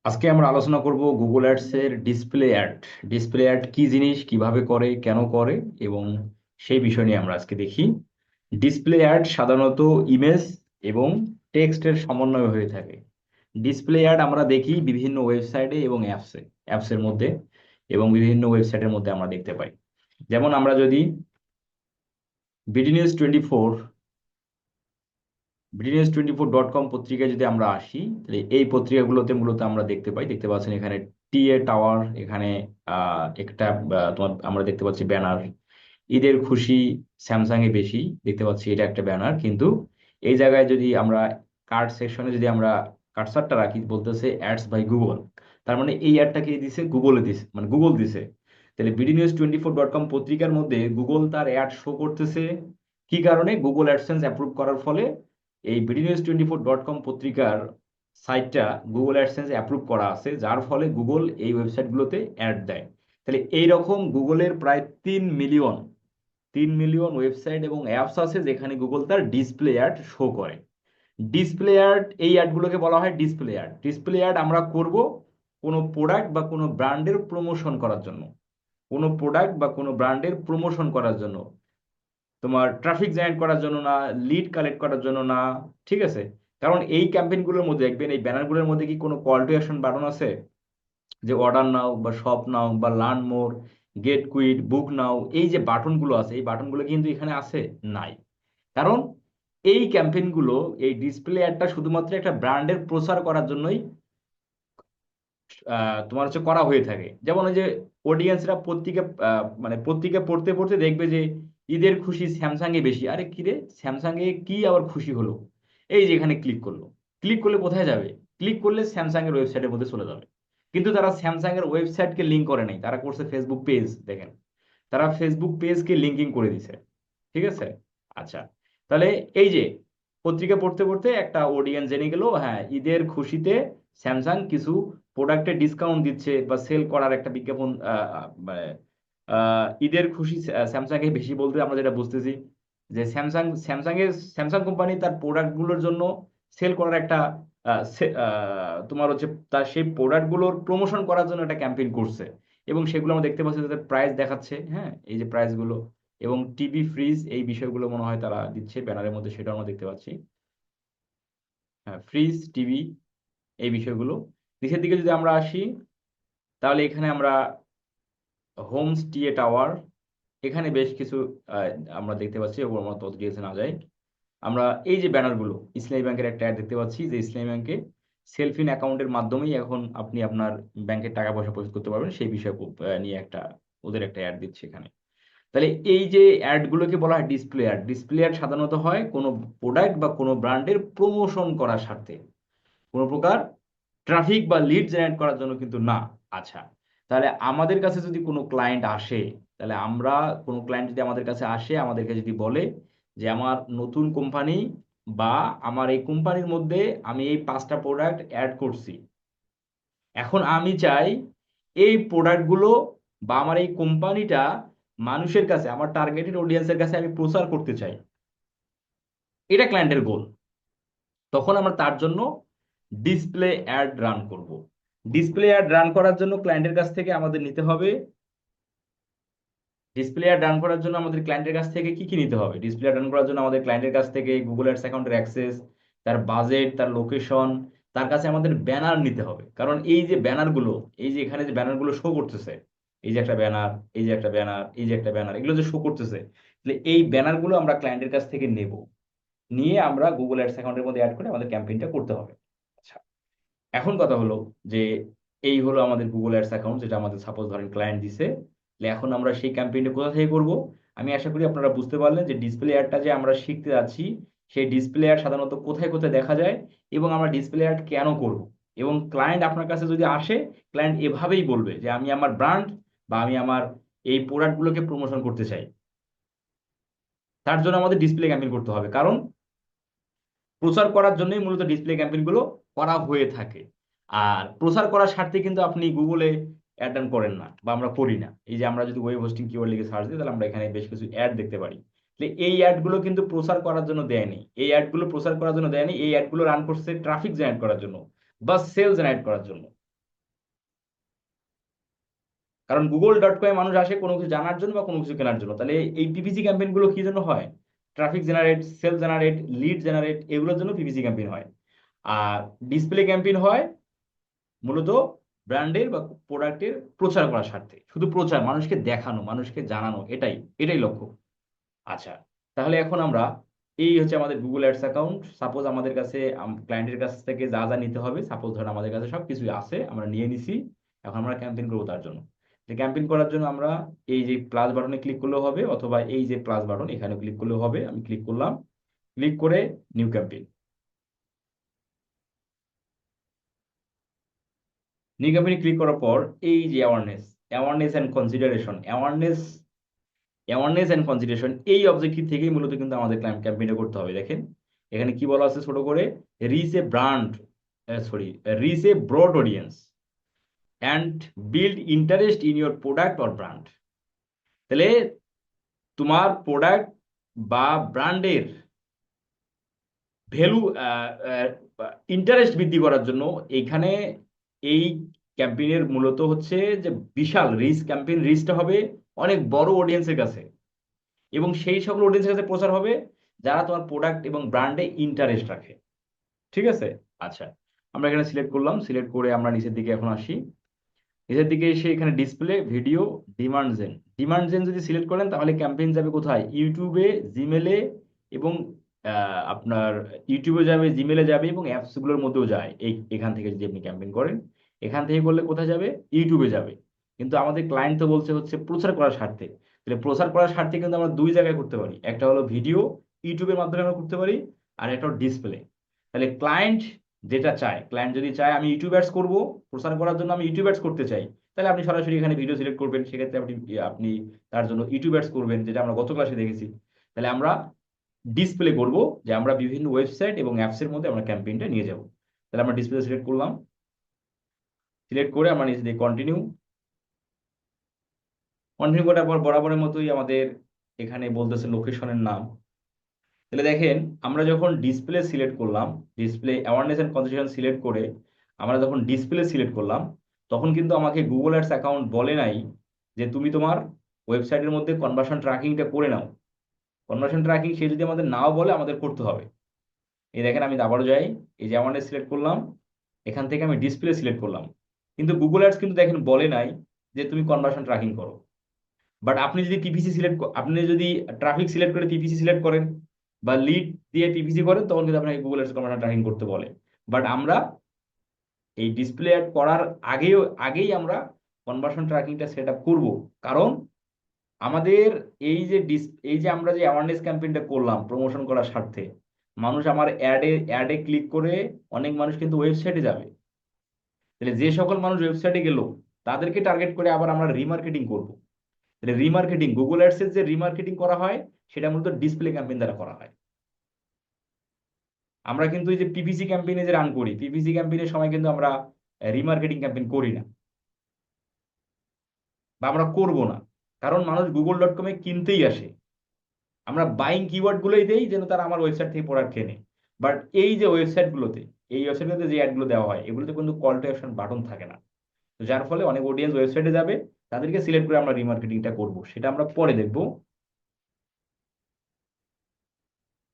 আজকে আমরা আলোচনা করব গুগল অ্যাডস এর ডিসপ্লে অ্যাড। ডিসপ্লে অ্যাড কি জিনিস, কিভাবে করে, কেন করে, এবং সেই বিষয় নিয়ে আমরা আজকে দেখি। ডিসপ্লে অ্যাড সাধারণত ইমেজ এবং টেক্সটের সমন্বয় হয়ে থাকে। ডিসপ্লে অ্যাড আমরা দেখি বিভিন্ন ওয়েবসাইটে এবং অ্যাপসের মধ্যে, এবং বিভিন্ন ওয়েবসাইটের মধ্যে আমরা দেখতে পাই। যেমন আমরা যদি বিডি নিউজ 24 বিডিনিউজ24.com পত্রিকায় যদি আমরা আসি, তাহলে এই পত্রিকাগুলোতে মূলত আমরা দেখতে পাচ্ছেন এখানে টিএ টাওয়ার, এখানে একটা তোমার আমরা দেখতে পাচ্ছি ব্যানার, ঈদের খুশি স্যামসাং এ বেশি, দেখতে পাচ্ছি এটা একটা ব্যানার। কিন্তু এই জায়গায় যদি আমরা কার্ড সেকশনে যদি আমরা কার্সারটা রাখি, বলতেছে অ্যাডস বাই গুগল। তার মানে এই অ্যাডটাকে দিছে গুগলে দিছে, মানে গুগল দিছে। তাহলে বিডি নিউজ 24.com পত্রিকার মধ্যে গুগল তার অ্যাড শো করতেছে। কি কারণে? গুগল অ্যাডসেন্স অ্যাপ্রুভ করার ফলে এই বিডি নিউজ 24.com পত্রিকার সাইটটা গুগল অ্যাডসেন্স অ্যাপ্রুভ করা আছে, যার ফলে গুগল এই ওয়েবসাইটগুলোতে অ্যাড দেয়। তাহলে এইরকম গুগলের প্রায় 3 মিলিয়ন ওয়েবসাইট এবং অ্যাপস আছে যেখানে গুগল তার ডিসপ্লে অ্যাড শো করে। ডিসপ্লে অ্যাড, এই অ্যাডগুলোকে বলা হয় ডিসপ্লে অ্যাড। ডিসপ্লে অ্যাড আমরা করব কোনো প্রোডাক্ট বা কোনো ব্র্যান্ডের প্রমোশন করার জন্য, কোনো প্রোডাক্ট বা কোনো ব্র্যান্ডের প্রমোশন করার জন্য, তোমার ট্রাফিক জেনারেট করার জন্য না, লিড কালেক্ট করার জন্য না। ঠিক আছে? কারণ এই ক্যাম্পেইনগুলোর মধ্যে দেখবেন, এই ব্যানারগুলোর মধ্যে কি কোনো কল টু অ্যাকশন বাটন আছে? যে অর্ডার নাও বা শপ নাও বা লার্ন মোর, গেট কুইট, বুক নাও, এই যে বাটনগুলো আছে, এই বাটনগুলো কিন্তু এখানে আছে? নাই। কারণ এই ক্যাম্পেইনগুলো, এই ডিসপ্লে অ্যাডটা শুধুমাত্র একটা ব্র্যান্ডের প্রচার করার জন্যই তোমার হচ্ছে করা হয়ে থাকে। যেমন ওই যে অডিয়েন্সরা পত্রিকা, মানে পত্রিকা পড়তে পড়তে দেখবে যে ঈদের খুশি স্যামসাং এ বেশি। আরে কি রে, স্যামসাং এ কি আবার খুশি হলো? এই যে এখানে ক্লিক করলো, ক্লিক করলে কোথায় যাবে? ক্লিক করলে স্যামসাং এর ওয়েবসাইটের মধ্যে চলে যাবে। কিন্তু তারা স্যামসাং এর ওয়েবসাইটকে লিঙ্ক করে নাই, তারা করছে ফেসবুক পেজ। দেখেন, তারা ফেসবুক পেজকে লিঙ্কিং করে দিছে। ঠিক আছে? আচ্ছা, তাহলে এই যে পত্রিকা পড়তে পড়তে একটা অডিয়েন্স জেনে গেল, হ্যাঁ ঈদের খুশিতে স্যামসাং কিছু প্রোডাক্টে ডিসকাউন্ট দিচ্ছে বা সেল করার একটা বিজ্ঞাপন। মানে ঈদের খুশি স্যামসাং এ বেশি বলতে আমরা যেটা বুঝতেছি যে স্যামসাং কোম্পানি তার প্রোডাক্ট গুলোর জন্য সেল করার একটা তোমার হচ্ছে তার সেই প্রোডাক্ট গুলোর প্রমোশন করার জন্য একটা ক্যাম্পেইন করছে। এবং সেগুলো আমরা দেখতে পাচ্ছি তাদের প্রাইস দেখাচ্ছে, হ্যাঁ এই যে প্রাইস গুলো, এবং টিভি ফ্রিজ এই বিষয়গুলো মনে হয় তারা দিচ্ছে ব্যানারের মধ্যে, সেটা আমরা দেখতে পাচ্ছি। হ্যাঁ, ফ্রিজ, টিভি, এই বিষয়গুলো। নিচের দিকে যদি আমরা আসি, তাহলে এখানে আমরা হোমস টিএ টাওয়ার, এখানে বেশ কিছু আহ, আমরা দেখতে পাচ্ছি, ওপর আমরা তত ডিটেলসে না যাই। আমরা এই যে ব্যানারগুলো, ইসলামী ব্যাংকের একটা অ্যাড দেখতে পাচ্ছি, যে ইসলামী ব্যাংকে সেলফ ইন অ্যাকাউন্টের মাধ্যমেই এখন আপনি আপনার ব্যাংকের টাকা পয়সা পরিশোধ করতে পারবেন, সেই বিষয়ে নিয়ে একটা ওদের একটা অ্যাড দিচ্ছে এখানে। তাহলে এই যে অ্যাড গুলোকে বলা হয় ডিসপ্লে অ্যাড। ডিসপ্লে অ্যাড সাধারণত হয় কোনো প্রোডাক্ট বা কোনো ব্র্যান্ডের প্রমোশন করার স্বার্থে, কোনো প্রকার ট্রাফিক বা লিড জেনারেট করার জন্য কিন্তু না। আচ্ছা, তাহলে আমাদের কাছে যদি কোনো ক্লায়েন্ট আসে, তাহলে আমরা, কোনো ক্লায়েন্ট যদি আমাদের কাছে আসে, আমাদেরকে যদি বলে যে আমার নতুন কোম্পানি, বা আমার এই কোম্পানির মধ্যে আমি এই 5টা প্রোডাক্ট অ্যাড করছি, এখন আমি চাই এই প্রোডাক্টগুলো বা আমার এই কোম্পানিটা মানুষের কাছে, আমার টার্গেটেড অডিয়েন্সের কাছে আমি প্রচার করতে চাই, এটা ক্লায়েন্টের গোল। তখন আমরা তার জন্য ডিসপ্লে অ্যাড রান করব। ডিসপ্লে অ্যাড রান করার জন্য ক্লায়েন্টের কাছ থেকে আমাদের নিতে হবে, ডিসপ্লে অ্যাড রান করার জন্য আমাদের ক্লায়েন্টের কাছ থেকে কি কি নিতে হবে? ডিসপ্লে অ্যাড রান করার জন্য আমাদের ক্লায়েন্টের কাছ থেকে গুগল অ্যাডস অ্যাকাউন্টের অ্যাক্সেস, তার বাজেট, তার লোকেশন, তার কাছে আমাদের ব্যানার নিতে হবে। কারণ এই যে ব্যানারগুলো, এই যে এখানে যে ব্যানারগুলো শো করতেছে, এই যে একটা ব্যানার, এই যে একটা ব্যানার, এই যে একটা ব্যানার, এগুলো যে শো করতেছে, তাহলে এই ব্যানারগুলো আমরা ক্লায়েন্টের কাছ থেকে নেব, নিয়ে আমরা গুগল অ্যাডস অ্যাকাউন্টের মধ্যে অ্যাড করে আমাদের ক্যাম্পেইনটা করতে হবে। আচ্ছা, এখন কথা হলো যে এই হলো আমাদের গুগল অ্যাডস অ্যাকাউন্ট, যেটা আমাদের সাপোজ ধরেন ক্লায়েন্ট দিছে। তাহলে এখন আমরা সেই ক্যাম্পেইনটা কোথা থেকে করব? আমি আশা করি আপনারা বুঝতে পারলেন যে ডিসপ্লে অ্যাডটা যে আমরা শিখতে যাচ্ছি, সেই ডিসপ্লে অ্যাড সাধারণত কোথায় কোথায় দেখা যায়, এবং আমরা ডিসপ্লে অ্যাড কেন করব। এবং ক্লায়েন্ট আপনার কাছে যদি আসে, ক্লায়েন্ট এভাবেই বলবে যে আমি আমার ব্র্যান্ড বা আমি আমার এই প্রোডাক্টগুলোকে প্রমোশন করতে চাই। তার জন্য আমাদের ডিসপ্লে ক্যাম্পেইন করতে হবে, কারণ প্রচার করার জন্যই মূলত ডিসপ্লে ক্যাম্পেইন গুলো করা হয়ে থাকে। আর প্রচার করার স্বার্থে কিন্তু আপনি গুগলে অ্যাড রান করেন না, বা আমরা করি না। এই যে আমরা যদি ওয়েব হোস্টিং কিওয়ার্ড লিখে সার্চ দিই, তাহলে আমরা এখানে বেশ কিছু অ্যাড দেখতে পারি। তাহলে এই অ্যাড গুলো কিন্তু প্রচার করার জন্য দেয়নি, এই অ্যাড গুলো প্রচার করার জন্য দেয়নি, এই অ্যাড গুলো রান করছে ট্রাফিক জেনারেট করার জন্য বা সেল জেনারেট করার জন্য। কারণ গুগল.কমে মানুষ আসে কোনো কিছু জানার জন্য বা কোনো কিছু কেনার জন্য। তাহলে এই পিপিসি ক্যাম্পেইন গুলো কি জন্য হয়? Traffic generate, sale generate, lead generate, এগুলোর জন্য পিপিসি ক্যাম্পেইন হয়। আর ডিসপ্লে ক্যাম্পেইন হয় মূলত ব্র্যান্ডের বা প্রোডাক্টের প্রচার করার স্বার্থে, শুধু প্রচার, মানুষকে দেখানো, মানুষকে জানানো, এটাই এটাই লক্ষ্য। আচ্ছা, তাহলে এখন আমরা, এই হচ্ছে আমাদের গুগল অ্যাডস অ্যাকাউন্ট। সাপোজ আমাদের কাছে ক্লায়েন্টের কাছ থেকে যা যা নিতে হবে, সাপোজ ধরেন আমাদের কাছে সব কিছু আছে, আমরা নিয়ে নিছি। এখন আমরা ক্যাম্পেইন করবো তার জন্য। ক্যাম্পেইন করার জন্য আমরা এই যে প্লাস বাটনে ক্লিক করলেও হবে, অথবা এই যে প্লাস বাটন এখানে ক্লিক করলেও হবে। আমি ক্লিক করলাম, ক্লিক করে নিউ ক্যাম্পেইন। নিউ ক্যাম্পেইনে ক্লিক করার পর এই যে awareness, awareness and consideration, awareness and consideration, এই অবজেক্টিভ থেকেই মূলত কিন্তু আমাদের ক্যাম্পেইনটা করতে হবে। দেখেন এখানে কি বলা আছে ছোট করে, reach a brand, sorry, reach a broad audience and build interest in your product or brand. তাহলে তোমার প্রোডাক্ট বা ব্র্যান্ডের ভ্যালু, ইন্টারেস্ট বৃদ্ধি করার জন্য এইখানে এই ক্যাম্পেইনের মূলত হচ্ছে যে বিশাল রিচ, ক্যাম্পেইন রিচটা হবে অনেক বড় অডিয়েন্সের কাছে, এবং সেই সকল অডিয়েন্সের কাছে প্রচার হবে যারা তোমার প্রোডাক্ট এবং ব্র্যান্ডে ইন্টারেস্ট রাখে। ঠিক আছে? আচ্ছা, আমরা এখানে সিলেক্ট করলাম, সিলেক্ট করে আমরা নিচের দিকে এখন আসি। নিচের দিকে এসে এখানে display, video, demand gen, demand gen যদি সিলেক্ট করেন তাহলে ক্যাম্পেইন যাবে কোথায়? ইউটিউবে, জিমেলে, এবং আপনার ইউটিউবে যাবে, জিমেলে যাবে, এবং অ্যাপসগুলোর মধ্যেও যায়। এখান থেকে যদি আপনি ক্যাম্পেইন করেন, এখান থেকে করলে কোথায় যাবে? ইউটিউবে যাবে। কিন্তু আমাদের ক্লায়েন্ট তো বলছে হচ্ছে প্রচার করার স্বার্থে। তাহলে প্রচার করার স্বার্থে কিন্তু আমরা দুই জায়গায় করতে পারি, একটা হলো ভিডিও, ইউটিউবের মাধ্যমে আমরা করতে পারি, আর একটা হলো ডিসপ্লে। তাহলে ক্লায়েন্ট যেটা চায়, ক্লায়েন্ট যদি চায় আমি ইউটিউব অ্যাডস করবো, প্রচার করার জন্য আমি ইউটিউব অ্যাডস করতে চাই, তাহলে আপনি সরাসরি এখানে ভিডিও সিলেক্ট করবেন, সেক্ষেত্রে আপনি আপনি তার জন্য ইউটিউব অ্যাডস করবেন, যেটা আমরা গত ক্লাসে দেখেছি। তাহলে আমরা ডিসপ্লে করব, যে আমরা বিভিন্ন ওয়েবসাইট এবং অ্যাপসের মধ্যে আমরা ক্যাম্পেইনটা নিয়ে যাব। তাহলে আমরা ডিসপ্লে সিলেক্ট করলাম, সিলেক্ট করে আমরা নিচে দিয়ে কন্টিনিউ, কন্টিনিউ করার পর বরাবরের মতোই আমাদের এখানে বলতেছে লোকেশনের নাম। তাহলে দেখেন আমরা যখন ডিসপ্লে সিলেক্ট করলাম, display awareness and consideration select করে আমরা যখন ডিসপ্লে সিলেক্ট করলাম, তখন কিন্তু আমাকে গুগল অ্যাডস অ্যাকাউন্ট বলে নাই যে তুমি তোমার ওয়েবসাইটের মধ্যে কনভার্সন ট্র্যাকিংটা করে নাও। কনভার্সন ট্র্যাকিং সে যদি আমাদের নাও বলে, আমাদের করতে হবে। এই দেখেন আমি আবারও যাই, এই যে অ্যাওয়ারনেস সিলেক্ট করলাম, এখান থেকে আমি ডিসপ্লে সিলেক্ট করলাম, কিন্তু গুগল অ্যাডস কিন্তু দেখেন বলে নাই যে তুমি কনভার্সন ট্র্যাকিং করো। বাট আপনি যদি পিপিসি সিলেক্ট, আপনি যদি ট্রাফিক সিলেক্ট করে পিপিসি সিলেক্ট করেন বা লিড দিয়ে পিপিসি করেন, তখন কিন্তু আপনাকে গুগল অ্যাডস কনভার্সন ট্র্যাকিং করতে বলে। বাট আমরা এই ডিসপ্লে অ্যাড করার আগেই আমরা কনভার্সন ট্র্যাকিংটা সেট আপ করবো। কারণ আমাদের এই যে আমরা যে অ্যাওয়ারনেস ক্যাম্পেইনটা করলাম প্রমোশন করার স্বার্থে, মানুষ আমার অ্যাডে ক্লিক করে অনেক মানুষ কিন্তু ওয়েবসাইটে যাবে। তাহলে যে সকল মানুষ ওয়েবসাইটে গেল, তাদেরকে টার্গেট করে আবার আমরা রিমার্কেটিং করবো। তাহলে রিমার্কেটিং, গুগল অ্যাডসের যে রিমার্কেটিং করা হয়, সেটা মূলত ডিসপ্লে ক্যাম্পেইন দ্বারা করা হয়। আমরা কিন্তু এই যে পিপিসি ক্যাম্পেইনে যে রান করি, পিপিসি ক্যাম্পেইনের সময় কিন্তু আমরা রিমার্কেটিং ক্যাম্পেইন করি না, বা আমরা করব না। কারণ মানুষ গুগল.কমে কিনতেই আসে, আমরা বাইং কিওয়ার্ড গুলোই দেই যেন তারা আমার ওয়েবসাইট থেকে প্রোডাক্ট কেনে। বাট এই যে ওয়েবসাইটগুলোতে, এই ওয়েবসাইটগুলোতে যে অ্যাডগুলো দেওয়া হয়, এগুলোতে কিন্তু কল টু অ্যাকশন বাটন থাকে না। তো যার ফলে অনেক অডিয়েন্স ওয়েবসাইটে যাবে, তাদেরকে সিলেক্ট করে আমরা রিমার্কেটিংটা করব, সেটা আমরা পরে দেখবো।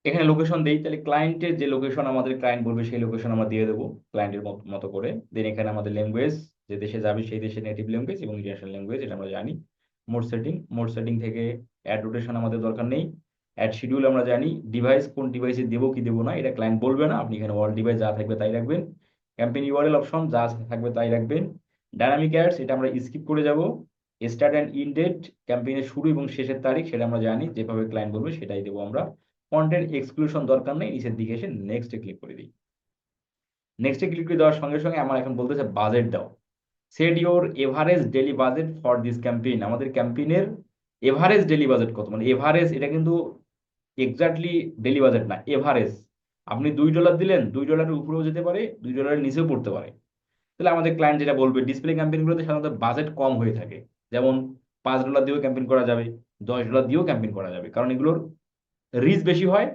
এখানে লোকেশন দেই, তাহলে ক্লায়েন্টের যে লোকেশন আমাদের ক্লায়েন্ট বলবে সেই লোকেশন আমরা দিয়ে দেবো ক্লায়েন্টের মতো করে। দেন এখানে আমাদের ল্যাঙ্গুয়েজ, যে দেশে যাবে সেই দেশের নেটিভ ল্যাঙ্গুয়েজ এবং ইন্টারন্যাশনাল ল্যাঙ্গুয়েজ, এটা আমরা জানি। মোড সেটিং থেকে অ্যাড রোটেশন আমাদের দরকার নেই। অ্যাড শিডিউল আমরা জানি। ডিভাইস, কোন ডিভাইসে দেবো কি দেবো না এটা ক্লায়েন্ট বলবে না, আপনি এখানে অল ডিভাইস যা থাকবে তাই রাখবেন। ক্যাম্পেইন ইউআরএল অপশন যা থাকবে তাই রাখবেন। ডায়নামিক অ্যাডস এটা আমরা স্কিপ করে যাব। স্টার্ট অ্যান্ড ইন ডেট, ক্যাম্পেইনের শুরু এবং শেষের তারিখ সেটা আমরা জানি, যেভাবে ক্লায়েন্ট বলবে সেটাই দেবো আমরা। কন্টেন্ট এক্সক্লুশন দরকার নেই, নিচের দিকে এসে নেক্সটে ক্লিক করে দিই। নেক্সটে ক্লিক করে দেওয়ার সঙ্গে সঙ্গে আমার এখন বলতেছে বাজেট দাও। Set your average daily budget for this campaign. আমাদের ক্যাম্পেইনের এভারেজ ডেলি বাজেট কত, মানে এভারেজ, এটা কিন্তু এক্স্যাক্টলি ডেলি বাজেট না, এভারেজ। আপনি $2 দিলেন, $2 উপরেও যেতে পারে, $2 নিচেও পড়তে পারে। তাহলে আমাদের ক্লায়েন্ট যেটা বলবে, ডিসপ্লে ক্যাম্পেইনগুলোতে সাধারণত বাজেট কম হয়ে থাকে, যেমন $5 দিয়েও ক্যাম্পেইন করা যাবে, $10 দিয়েও ক্যাম্পেইন করা যাবে, কারণ এগুলোর রিচ বেশি হয়,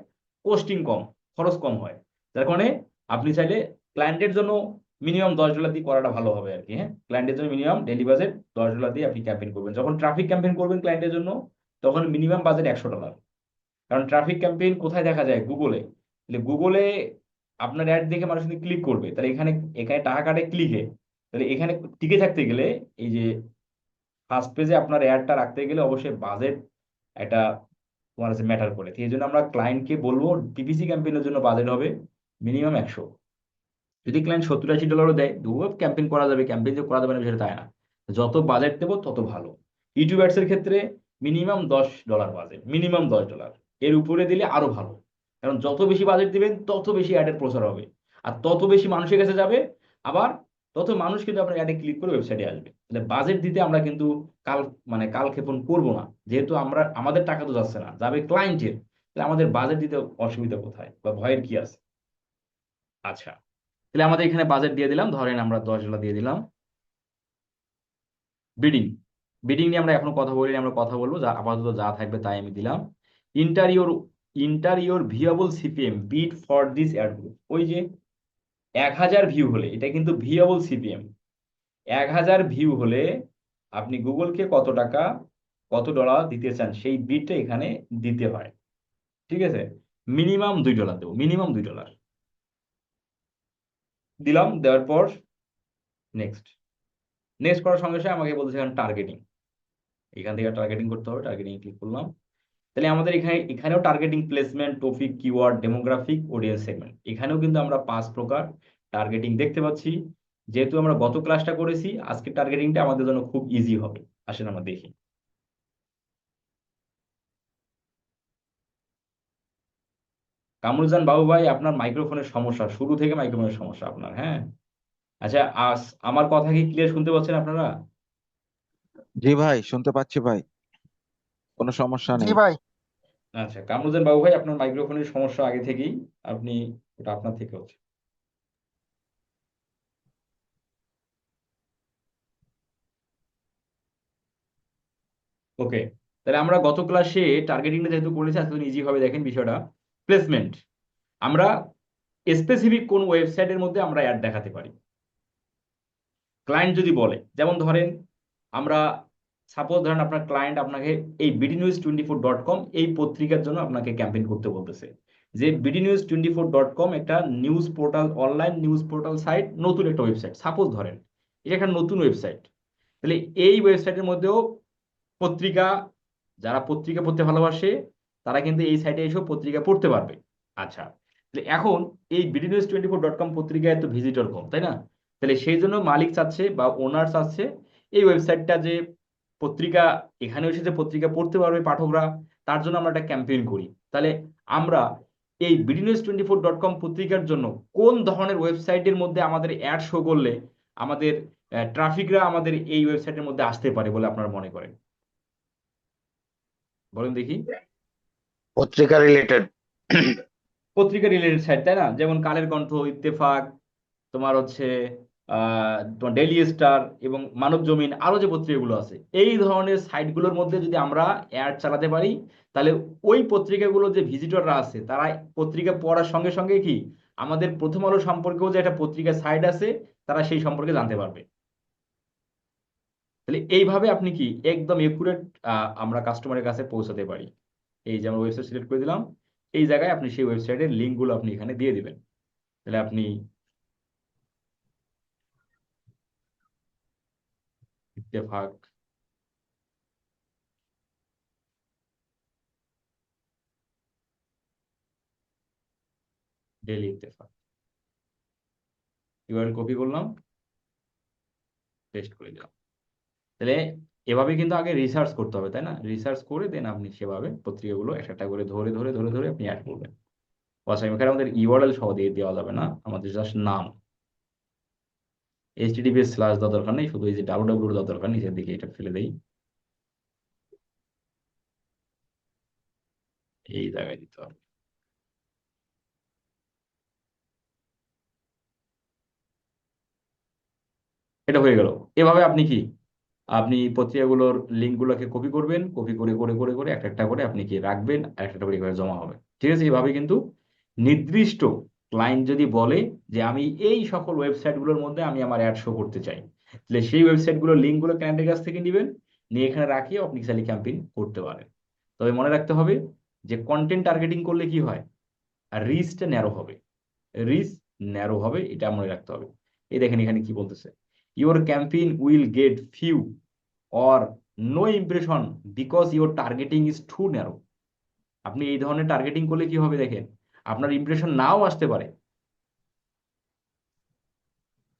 কোস্টিং কম, খরচ কম হয়। যার কারণে আপনি চাইলে ক্লায়েন্টের জন্য মিনিমাম $10 দিয়ে করাটা ভালো হবে আর কি। হ্যাঁ, ক্লায়েন্টের জন্য মিনিমাম ডেইলি বাজেট $10 দিয়ে আপনি ক্যাম্পেইন করবেন। যখন ট্রাফিক ক্যাম্পেইন করবেন ক্লায়েন্টের জন্য, তখন মিনিমাম বাজেট $100। কারণ ট্রাফিক ক্যাম্পেইন কোথায় দেখা যায়? গুগলে। তাহলে গুগলে আপনার অ্যাড দেখে মানুষ যদি ক্লিক করবে, তাহলে এখানে এখানে টাকা কাটে ক্লিকে। তাহলে এখানে টিকে থাকতে গেলে এই যে ফার্স্ট পেজে আপনার অ্যাডটা রাখতে গেলে অবশ্যই বাজেট একটা তোমার কাছে ম্যাটার করে। তো এই জন্য আমরা ক্লায়েন্টকে বলবো পিপিসি ক্যাম্পেইনের জন্য বাজেট হবে মিনিমাম 100। যদি ক্লায়েন্ট $70-80 দেয়, তবুও ক্যাম্পেইন করা যাবে, ক্যাম্পেইন যে করা যাবে না সেটা তাই না। যত বাজেট দেবো তত ভালো। ইউটিউব অ্যাডস এর ক্ষেত্রে মিনিমাম $10 বাজেট, মিনিমাম $10। এর উপরে দিলে আরো ভালো। কারণ যত বেশি বাজেট দিবেন তত বেশি অ্যাডের প্রচার হবে, আর তত বেশি মানুষের কাছে যাবে। আবার তত মানুষ কিন্তু আপনার অ্যাডে ক্লিক করে ওয়েবসাইটে আসবে। তাহলে বাজেট দিতে আমরা কিন্তু কাল মানে কালক্ষেপণ করব না। যেহেতু আমরা আমাদের টাকা তো যাচ্ছে না, যাবে ক্লায়েন্টের। তাহলে আমাদের বাজেট দিতে অসুবিধা কোথায় বা ভয়ের কি আছে? আচ্ছা, তাহলে আমাদের এখানে বাজেট দিয়ে দিলাম, ধরেন আমরা $10 দিয়ে দিলাম। বিডিং, বিডিং নিয়ে আমরা এখনো কথা বলিনি, আমরা কথা বলবো। যা আপাতত যা থাকবে তাই আমি দিলাম। Interior, interior viewable CPM bid for this ad group. ওই যে 1000 ভিউ হলে, এটা কিন্তু ভিউয়াবল সিপিএম। 1000 ভিউ হলে আপনি গুগলকে কত টাকা, কত ডলার দিতে চান, সেই বিডটা এখানে দিতে হয়। ঠিক আছে, মিনিমাম $2 দেবো, মিনিমাম $2 দিলাম। দেওয়ার পর নেক্সট, নেক্সট করার সঙ্গে সঙ্গে আমাকে বলতেছে এখানে টার্গেটিং। এখান থেকে টার্গেটিং করতে হবে, টার্গেটিং ক্লিক করলাম। তাহলে আমাদের এখানেও targeting, placement, topic, keyword, demographic, audience segment, এখানেও কিন্তু আমরা 5 প্রকার টার্গেটিং দেখতে পাচ্ছি। যেহেতু আমরা গত ক্লাসটা করেছি, আজকে টার্গেটিংটা আমাদের জন্য খুব ইজি হবে। আসেন আমরা দেখি। কামরুজান বাবু ভাই, আপনার মাইক্রোফোনের সমস্যা, শুরু থেকে মাইক্রোফোনের সমস্যা আপনার। হ্যাঁ, আচ্ছা, আমার কথা কি ক্লিয়ার শুনতে পাচ্ছেন আপনারা? জি ভাই, শুনতে পাচ্ছি ভাই, কোনো সমস্যা জি নেই। ভাই। আচ্ছা, কামরুজান বাবু ভাই, আপনার মাইক্রোফোনের সমস্যা আগে থেকেই। আপনি, ওটা আপনার থেকে হচ্ছে। ওকে, তাহলে আমরা গত ক্লাসে টার্গেটিংটা যেহেতু করেছি, আজকে ইজি হবে। দেখেন বিষয়টা, প্লেসমেন্ট। আমরা স্পেসিফিক কোন ওয়েবসাইটের মধ্যে আমরা অ্যাড দেখাতে পারি। ক্লায়েন্ট যদি বলে, যেমন ধরেন আমরা সাপোজ ধরেন আপনার ক্লায়েন্ট আপনাকে এই BDNews24.com এই পত্রিকার জন্য আপনাকে ক্যাম্পেইন করতে বলতেছে, যে BDNews24.com একটা news portal, online news portal site, নতুন একটা ওয়েবসাইট সাপোজ ধরেন, এটা একটা নতুন ওয়েবসাইট। তাহলে এই ওয়েবসাইটের মধ্যেও পত্রিকা, যারা পত্রিকা পড়তে ভালোবাসে তারা কিন্তু এই সাইটে এসেও পত্রিকা পড়তে পারবে। আচ্ছা, তাহলে এখন এই BDNews24.com পত্রিকায় তো ভিজিটর কম, তাই না? তাহলে সেই জন্য মালিক চাচ্ছে বা ওনার চাচ্ছে এই ওয়েবসাইটটা যে পত্রিকা, এখানে এসে যে পত্রিকা পড়তে পারবে পাঠকরা, তার জন্য আমরা একটা ক্যাম্পেইন করি। তাহলে আমরা এই BDNews24.com পত্রিকার জন্য কোন ধরনের ওয়েবসাইটের মধ্যে আমাদের অ্যাড শো করলে আমাদের ট্রাফিকরা আমাদের এই ওয়েবসাইটের মধ্যে আসতে পারে বলে আপনারা মনে করেন? বলেন দেখি। পত্রিকা রিলেটেড। পত্রিকা রিলেটেড সাইট, তাই না? যেমন কালের কণ্ঠ, ইত্তেফাক, তোমার হচ্ছে তোমার ডেইলি স্টার এবং মানব জমিন, আরো যে পত্রিকাগুলো আছে, এই ধরনের সাইটগুলোর মধ্যে যদি আমরা অ্যাড চালাতে পারি, তাহলে ওই পত্রিকাগুলো যে ভিজিটররা আছে তারা পত্রিকা পড়ার সঙ্গে সঙ্গে কি আমাদের প্রথম আলো সম্পর্কেও যে একটা পত্রিকা সাইট আছে, তারা সেই সম্পর্কে জানতে পারবে। তাহলে এইভাবে আপনি কি একদম একুরেট আমরা কাস্টমারের কাছে পৌঁছাতে পারি। এই যে আমরা ওয়েবসাইট সিলেক্ট করে দিলাম, এই জায়গায় আপনি সেই ওয়েবসাইটের লিঙ্কগুলো আপনি এখানে দিয়ে দিবেন। তাহলে আপনি Ittefaq, daily Ittefaq URL copy করলাম, পেস্ট করে দিলাম। তাহলে এভাবে কিন্তু আগে রিসার্চ করতে হবে, তাই না? রিসার্চ করে দেন আপনি সেভাবে পত্রিকাগুলো একটা একটা করে ধরে ধরে ধরে ধরে আপনি অ্যাড করবেন। আচ্ছা, এখানে আমাদের ইউআরএল সহ দিয়ে দেওয়া যাবে না, আমাদের জাস্ট নাম, HTTPS/ দেওয়া দরকার নেই, শুধু এই যে www দেওয়া দরকার, নিচের দিকে এটা ফেলে দেই, এই জায়গায় দিতে হবে। এটা হয়ে গেল। এভাবে আপনি কি আপনি পত্রিকাগুলোর লিঙ্কগুলোকে কপি করবেন, কপি করে করে করে করে একটা একটা করে আপনি কি রাখবেন, আর একটা একটা করে এভাবে জমা হবে। ঠিক আছে, এভাবে কিন্তু নির্দিষ্ট ক্লায়েন্ট যদি বলে যে আমি এই সকল ওয়েবসাইটগুলোর মধ্যে আমি আমার অ্যাড শো করতে চাই, তাহলে সেই ওয়েবসাইটগুলোর লিঙ্কগুলো ক্লায়েন্টের কাছ থেকে নেবেন, নিয়ে এখানে রাখিয়ে আপনি চাইলে ক্যাম্পেইন করতে পারেন। তবে মনে রাখতে হবে যে কন্টেন্ট টার্গেটিং করলে কি হয়, আর রিচটা ন্যারো হবে, রিচ ন্যারো হবে, এটা মনে রাখতে হবে। এই দেখেন এখানে কি বলতেছে, your campaign will get few or no impression because your targeting is too narrow. আপনি এই ধরনের টার্গেটিং করলে কি হবে দেখেন, আপনার ইমপ্রেশন নাও আসতে পারে,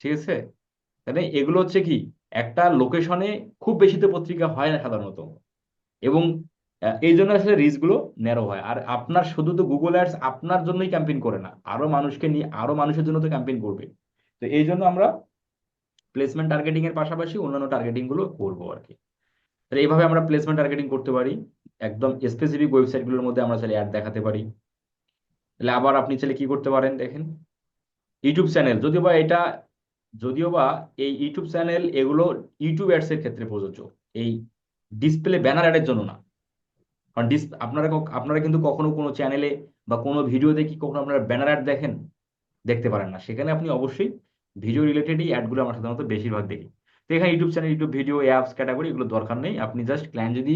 ঠিক আছে? তাহলে এগুলো হচ্ছে কি, একটা লোকেশনে খুব বেশি তো পত্রিকা হয় না সাধারণত, এবং এই জন্য আসলে রিচ গুলো ন্যারো হয়। আর আপনার শুধু তো গুগল অ্যাডস আপনার জন্যই ক্যাম্পেইন করে না, আরো মানুষকে নিয়ে আরো মানুষের জন্য তো ক্যাম্পেইন করবে। তো এই জন্য আমরা প্লেসমেন্ট টার্গেটিং এর পাশাপাশি অন্যান্য টার্গেটিং গুলো করবো আর কি। তাহলে এইভাবে আমরা প্লেসমেন্ট টার্গেটিং করতে পারি, একদম স্পেসিফিক ওয়েবসাইট গুলোর মধ্যে আমরা চাইলে অ্যাড দেখাতে পারি। তাহলে আবার আপনি চাইলে কি করতে পারেন দেখেন, ইউটিউব চ্যানেল, যদিও বা এই ইউটিউব চ্যানেল এগুলো ইউটিউব অ্যাডস এর ক্ষেত্রে প্রযোজ্য, এই ডিসপ্লে ব্যানার অ্যাডের জন্য না। কারণ আপনারা কিন্তু কখনো কোনো চ্যানেলে বা কোনো ভিডিওতে কি কখনো আপনারা ব্যানার অ্যাড দেখেন? দেখতে পারেন না। সেখানে আপনি অবশ্যই ভিডিও রিলেটেডই অ্যাডগুলো আমরা সাধারণত বেশিরভাগ দেখি। তো এখানে YouTube channel, YouTube video, apps category এগুলো দরকার নেই। আপনি জাস্ট ক্লায়েন্ট যদি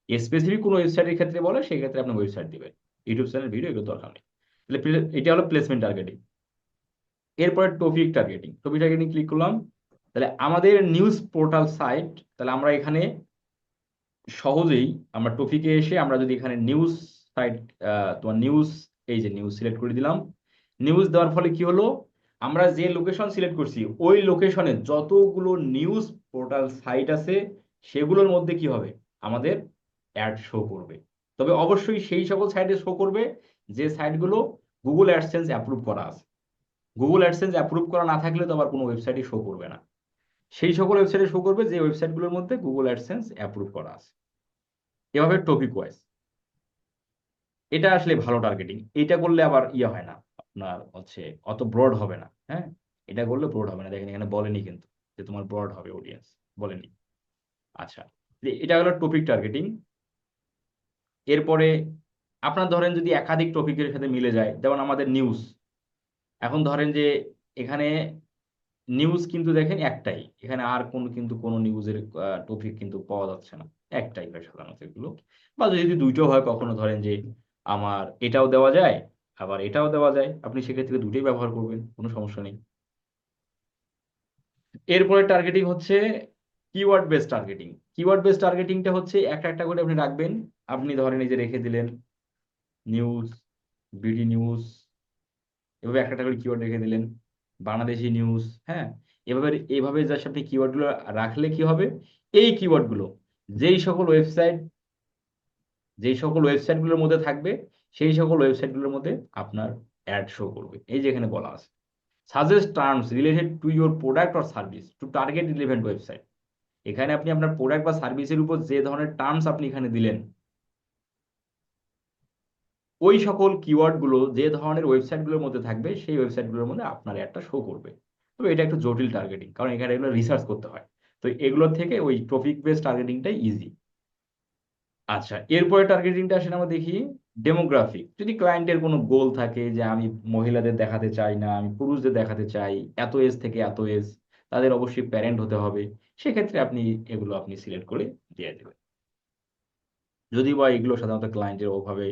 স্পেসিফিক কোনো ওয়েবসাইটের ক্ষেত্রে বলে সেক্ষেত্রে আপনি ওয়েবসাইট দিবেন, ইউটিউব চ্যানেল, ভিডিও এগুলো দরকার নেই। তাহলে এটা হলো প্লেসমেন্ট টার্গেটিং। এরপরে topic targeting, topic targeting click করলাম। তাহলে আমাদের নিউজ পোর্টাল সাইট, তাহলে আমরা এখানে সহজেই আমরা টপিকে এসে আমরা যদি এখানে নিউজ সাইট, তোমার নিউজ, এই যে নিউজ সিলেক্ট করে দিলাম। নিউজ দেওয়ার ফলে কি হলো, আমরা যে লোকেশন সিলেক্ট করছি ওই লোকেশনে যতগুলো নিউজ পোর্টাল সাইট আছে সেগুলোর মধ্যে কি হবে, আমাদের অ্যাড শো করবে। তবে অবশ্যই সেই সকল সাইটে শো করবে যে সাইটগুলো গুগল অ্যাডসেন্স অ্যাপ্রুভ করা আছে। গুগল অ্যাডসেন্স অ্যাপ্রুভ করা না থাকলে তো আবার কোনো ওয়েবসাইটে শো করবে না। সেই সকল ওয়েবসাইটে শো করবে যে ওয়েবসাইটগুলোর মধ্যে গুগল অ্যাডসেন্স অ্যাপ্রুভ করা আছে। এভাবে টপিক ওয়াইজ, এটা আসলে ভালো টার্গেটিং। এটা করলে আবার ইয়ে হয় না, আপনার হচ্ছে অত ব্রড হবে না। হ্যাঁ, এটা করলে ব্রড হবে না, দেখেন এখানে বলেনি কিন্তু যে তোমার ব্রড হবে অডিয়েন্স, বলেনি। আচ্ছা, এটা হলো টপিক টার্গেটিং। এরপরে আপনার ধরেন যদি একাধিক টপিকের সাথে মিলে যায়, যেমন আমাদের নিউজ, এখন ধরেন যে এখানে নিউজ কিন্তু দেখেন একটাই, এখানে আর কোনো নিউজের টপিক কিন্তু পাওয়া যাচ্ছে না, একটাই হয় সাধারণত এগুলো। বা যদি দুইটো হয় কখনো, ধরেন যে আমার এটাও দেওয়া যায় আবার এটাও দেওয়া যায়, আপনি সেক্ষেত্রে দুটোই ব্যবহার করবেন, কোনো সমস্যা নেই। এরপরে টার্গেটিং হচ্ছে keyword base targeting. Keyword base টার্গেটিংটা হচ্ছে একটা একটা করে আপনি রাখবেন। আপনি ধরেন এই যে রেখে দিলেন নিউজ, বিডি নিউজ, এভাবে একটা একটা করে কিওয়ার্ড রেখে দিলেন, বাংলাদেশি নিউজ। হ্যাঁ, এভাবে এইভাবে জাস্ট আপনি কিওয়ার্ডগুলো রাখলে কি হবে, এই কিওয়ার্ডগুলো যেই সকল ওয়েবসাইট যেই সকল ওয়েবসাইটগুলোর মধ্যে থাকবে সেই সকল ওয়েবসাইটগুলোর মধ্যে আপনার অ্যাড শো করবে। এই যে এখানে বলা আছে, suggest terms related to your product or service to target relevant website. এখানে আপনি আপনার প্রোডাক্ট বা সার্ভিসের উপর যে ধরনের টার্মস আপনি এখানে দিলেন, ওই সকল কিওয়ার্ডগুলো যে ধরনের ওয়েবসাইটগুলোর মধ্যে থাকবে সেই ওয়েবসাইটগুলোর মধ্যে আপনার অ্যাডটা শো করবে। তবে এটা একটু জটিল টার্গেটিং, কারণ এখানে এগুলো রিসার্চ করতে হয়। তো এগুলোর থেকে ওই টপিক বেস টার্গেটিংটাই ইজি। আচ্ছা, এরপরে টার্গেটিংটা আসলে আমরা দেখি ডেমোগ্রাফিক। যদি ক্লায়েন্টের কোনো গোল থাকে যে আমি মহিলাদের দেখাতে চাই না, আমি পুরুষদের দেখাতে চাই, এত এজ থেকে এত এজ, তাদের অবশ্যই প্যারেন্ট হতে হবে, সেক্ষেত্রে এগুলো আপনি সিলেক্ট করে দিয়ে দেবেন। যদি বা এগুলো সাধারণত ক্লায়েন্টের ওভাবে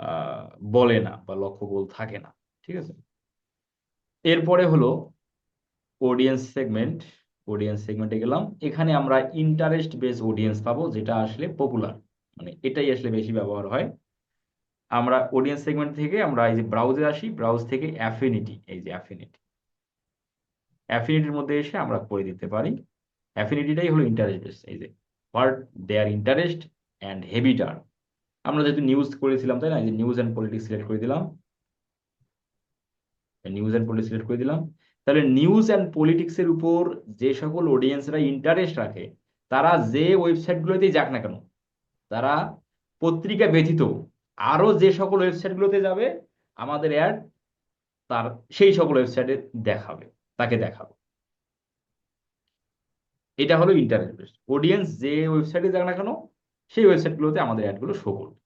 আহ বলে না বা লক্ষ্য গোল থাকে না, ঠিক আছে? এরপরে হলো অডিয়েন্স সেগমেন্ট। অডিয়েন্স সেগমেন্টে গেলাম, এখানে আমরা ইন্টারেস্ট বেস অডিয়েন্স পাবো, যেটা আসলে পপুলার, মানে এটাই আসলে বেশি ব্যবহার হয়। আমরা অডিয়েন্স সেগমেন্ট থেকে আমরা এই যে ব্রাউজে আসি, ব্রাউজ থেকে অ্যাফিনিটি, এই যে অ্যাফিনিটির মধ্যে এসে আমরা করে দিতে পারি। অ্যাফিনিটিটাই হলো ইন্টারেস্ট বেস, এই যে what their interest and heavy turn. আমরা যেহেতু নিউজ করেছিলাম তাই না, এই যে নিউজ অ্যান্ড পলিটিক্স সিলেক্ট করে দিলাম, নিউজ অ্যান্ড পলিটিক্স সিলেক্ট করে দিলাম। তাহলে নিউজ অ্যান্ড পলিটিক্সের উপর যে সকল অডিয়েন্সরা ইন্টারেস্ট রাখে, তারা যে ওয়েবসাইটগুলোতেই যাক না কেন, তারা পত্রিকা ব্যতীত আরো যে সকল ওয়েবসাইটগুলোতে যাবে, আমাদের অ্যাড তার সেই সকল ওয়েবসাইটে দেখাবে, তাকে দেখাবে। এটা হলো ইন্টারেস্ট বেসড অডিয়েন্স, যে ওয়েবসাইটে যাক না কেন সেই ওয়েবসাইটগুলোতে আমাদের অ্যাডগুলো শো করবে।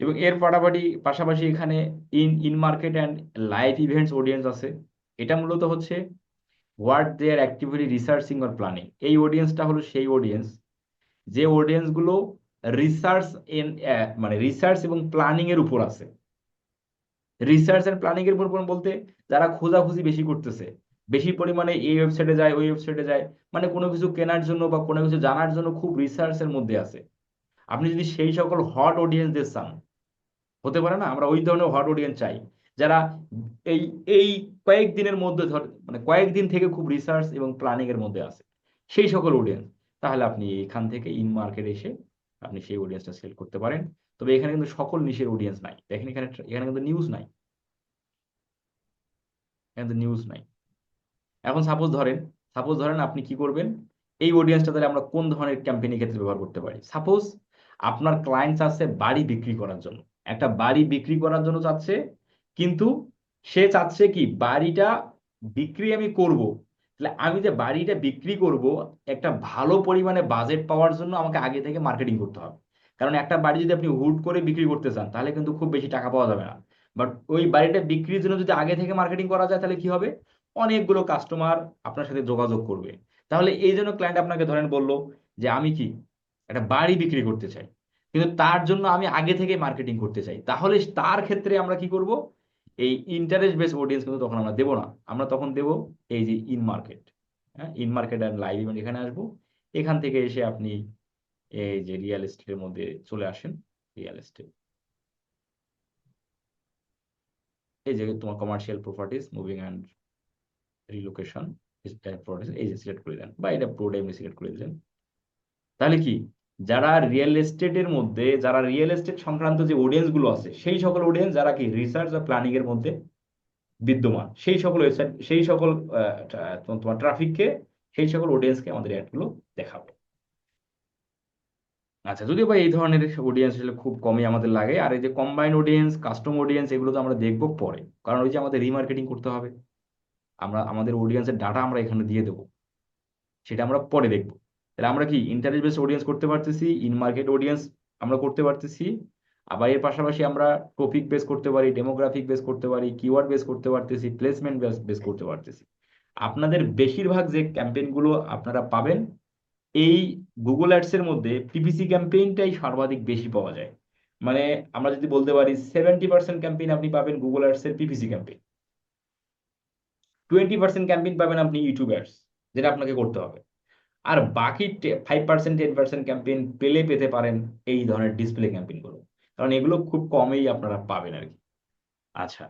এবং এর পাশাপাশি পাশাপাশি এখানে in market and live events audience আছে। এটা মূলত হচ্ছে what they are actively researching or planning. এই অডিয়েন্সটা হলো সেই অডিয়েন্স যে অডিয়েন্স গুলো রিসার্চ এন মানে রিসার্চ এবং প্ল্যানিং এর উপর আছে। রিসার্চ এন্ড প্ল্যানিং এর উপর বলতে যারা খোঁজাখুঁজি বেশি করতেছে, বেশি পরিমাণে এই ওয়েবসাইটে যায় ওই ওয়েবসাইটে যায়, মানে কোনো কিছু কেনার জন্য বা কোনো কিছু জানার জন্য খুব রিসার্চের মধ্যে আছে। আপনি যদি সেই সকল হট অডিয়েন্সদের চান, হতে পারে না আমরা ওই ধরনের হট অডিয়েন্স চাই যারা এই এই কয়েকদিনের মধ্যে মানে কয়েকদিন থেকে খুব রিসার্চ এবং প্ল্যানিং এর মধ্যে আছে, সেই সকল অডিয়েন্স, তাহলে আপনি এখান থেকে ইন মার্কেট এসে আপনি সেই অডিয়েন্সটা সিলেক্ট করতে পারেন। তবে এখানে কিন্তু সকল নিশের অডিয়েন্স নাই, দেখেন এখানে এখানে কিন্তু নিউজ নাই, এখানে কিন্তু নিউজ নাই। এখন সাপোজ ধরেন আপনি কি করবেন, এই অডিয়েন্সটা তাহলে আমরা কোন ধরনের ক্যাম্পেইনের ক্ষেত্রে ব্যবহার করতে পারি। সাপোজ আপনার ক্লায়েন্টস আছে বাড়ি বিক্রি করার জন্য, একটা বাড়ি বিক্রি করার জন্য চাচ্ছে, কিন্তু সে চাচ্ছে কি বাড়িটা বিক্রি আমি করব, তাহলে আমি যে বাড়িটা বিক্রি করব একটা ভালো পরিমাণে বাজেট পাওয়ার জন্য আমাকে আগে থেকে মার্কেটিং করতে হবে। কারণ একটা বাড়ি যদি আপনি হুট করে বিক্রি করতে চান তাহলে কিন্তু খুব বেশি টাকা পাওয়া যাবে না। বাট ওই বাড়িটা বিক্রির জন্য যদি আগে থেকে মার্কেটিং করা যায় তাহলে কি হবে, অনেকগুলো কাস্টমার আপনার সাথে যোগাযোগ করবে। তাহলে এই জন্য ক্লায়েন্ট আপনাকে ধরেন বলল যে আমি কি একটা বাড়ি বিক্রি করতে চাই, কিন্তু তার জন্য আমি আগে থেকে মার্কেটিং করতে চাই, তাহলে তার ক্ষেত্রে আমরা কি করব, এই ইন্টারেস্ট বেস অডিয়েন্স কিন্তু তখন আমরা দেবো না, আমরা তখন দেব এই যে ইন মার্কেট। হ্যাঁ, in market and live event এখানে আসবো। এখান থেকে এসে আপনি এই যে রিয়েল এস্টেটের মধ্যে চলে আসেন। রিয়েল এস্টেট, এই যে তোমার commercial properties moving and relocation এই যে সিলেক্ট করে দেন, বা এটা পুরোটা এমনি সিলেক্ট করে দিলেন। তাহলে কি, যারা রিয়েল এস্টেটের মধ্যে, যারা রিয়েল এস্টেট সংক্রান্ত যে অডিয়েন্স গুলো আছে সেই সকল অডিয়েন্স যারা কি রিসার্চ বা প্ল্যানিং এর মধ্যে বিদ্যমান, সেই সকল ওয়েবসাইট, সেই সকল তোমার ট্রাফিককে, সেই সকল অডিয়েন্সকে আমাদের অ্যাডগুলো দেখাবে। আচ্ছা, যদিও বা এই ধরনের অডিয়েন্স আসলে খুব কমই আমাদের লাগে, আর এই যে কম্বাইন অডিয়েন্স, কাস্টম অডিয়েন্স, এগুলো তো আমরা দেখবো পরে, কারণ ওই যে আমাদের রিমার্কেটিং করতে হবে, আমরা আমাদের অডিয়েন্সের ডাটা আমরা এখানে দিয়ে দেবো, সেটা আমরা পরে দেখবো। তাহলে আমরা কি ইন্টারেস্ট বেসড অডিয়েন্স করতে পারতেছি, ইন মার্কেট অডিয়েন্স আমরা করতে পারতেছি, আবার এর পাশাপাশি আমরা টপিক বেস করতে পারি, ডেমোগ্রাফিক বেস করতে পারি, কিওয়ার্ড বেস করতে পারতেছি, প্লেসমেন্ট বেস করতে পারতেছি। আপনাদের বেশিরভাগ যে ক্যাম্পেইন গুলো আপনারা পাবেন এই গুগল অ্যাডস এর মধ্যে পিপিসি ক্যাম্পেইনটাই সর্বাধিক বেশি পাওয়া যায়। মানে আমরা যদি বলতে পারি 70% ক্যাম্পেইন আপনি পাবেন গুগল অ্যাডস এর পিপিসি ক্যাম্পেইন, 20% ক্যাম্পেইন পাবেন আপনি ইউটিউব অ্যাডস, যেটা আপনাকে করতে হবে। আর বাকি 5% 10% ক্যাম্পেইন পেতে পারেন এই ধরনের ডিসপ্লে ক্যাম্পেইন গুলো, কারণ এগুলো খুব কমেই আপনারা পাবেন আর কি। আচ্ছা,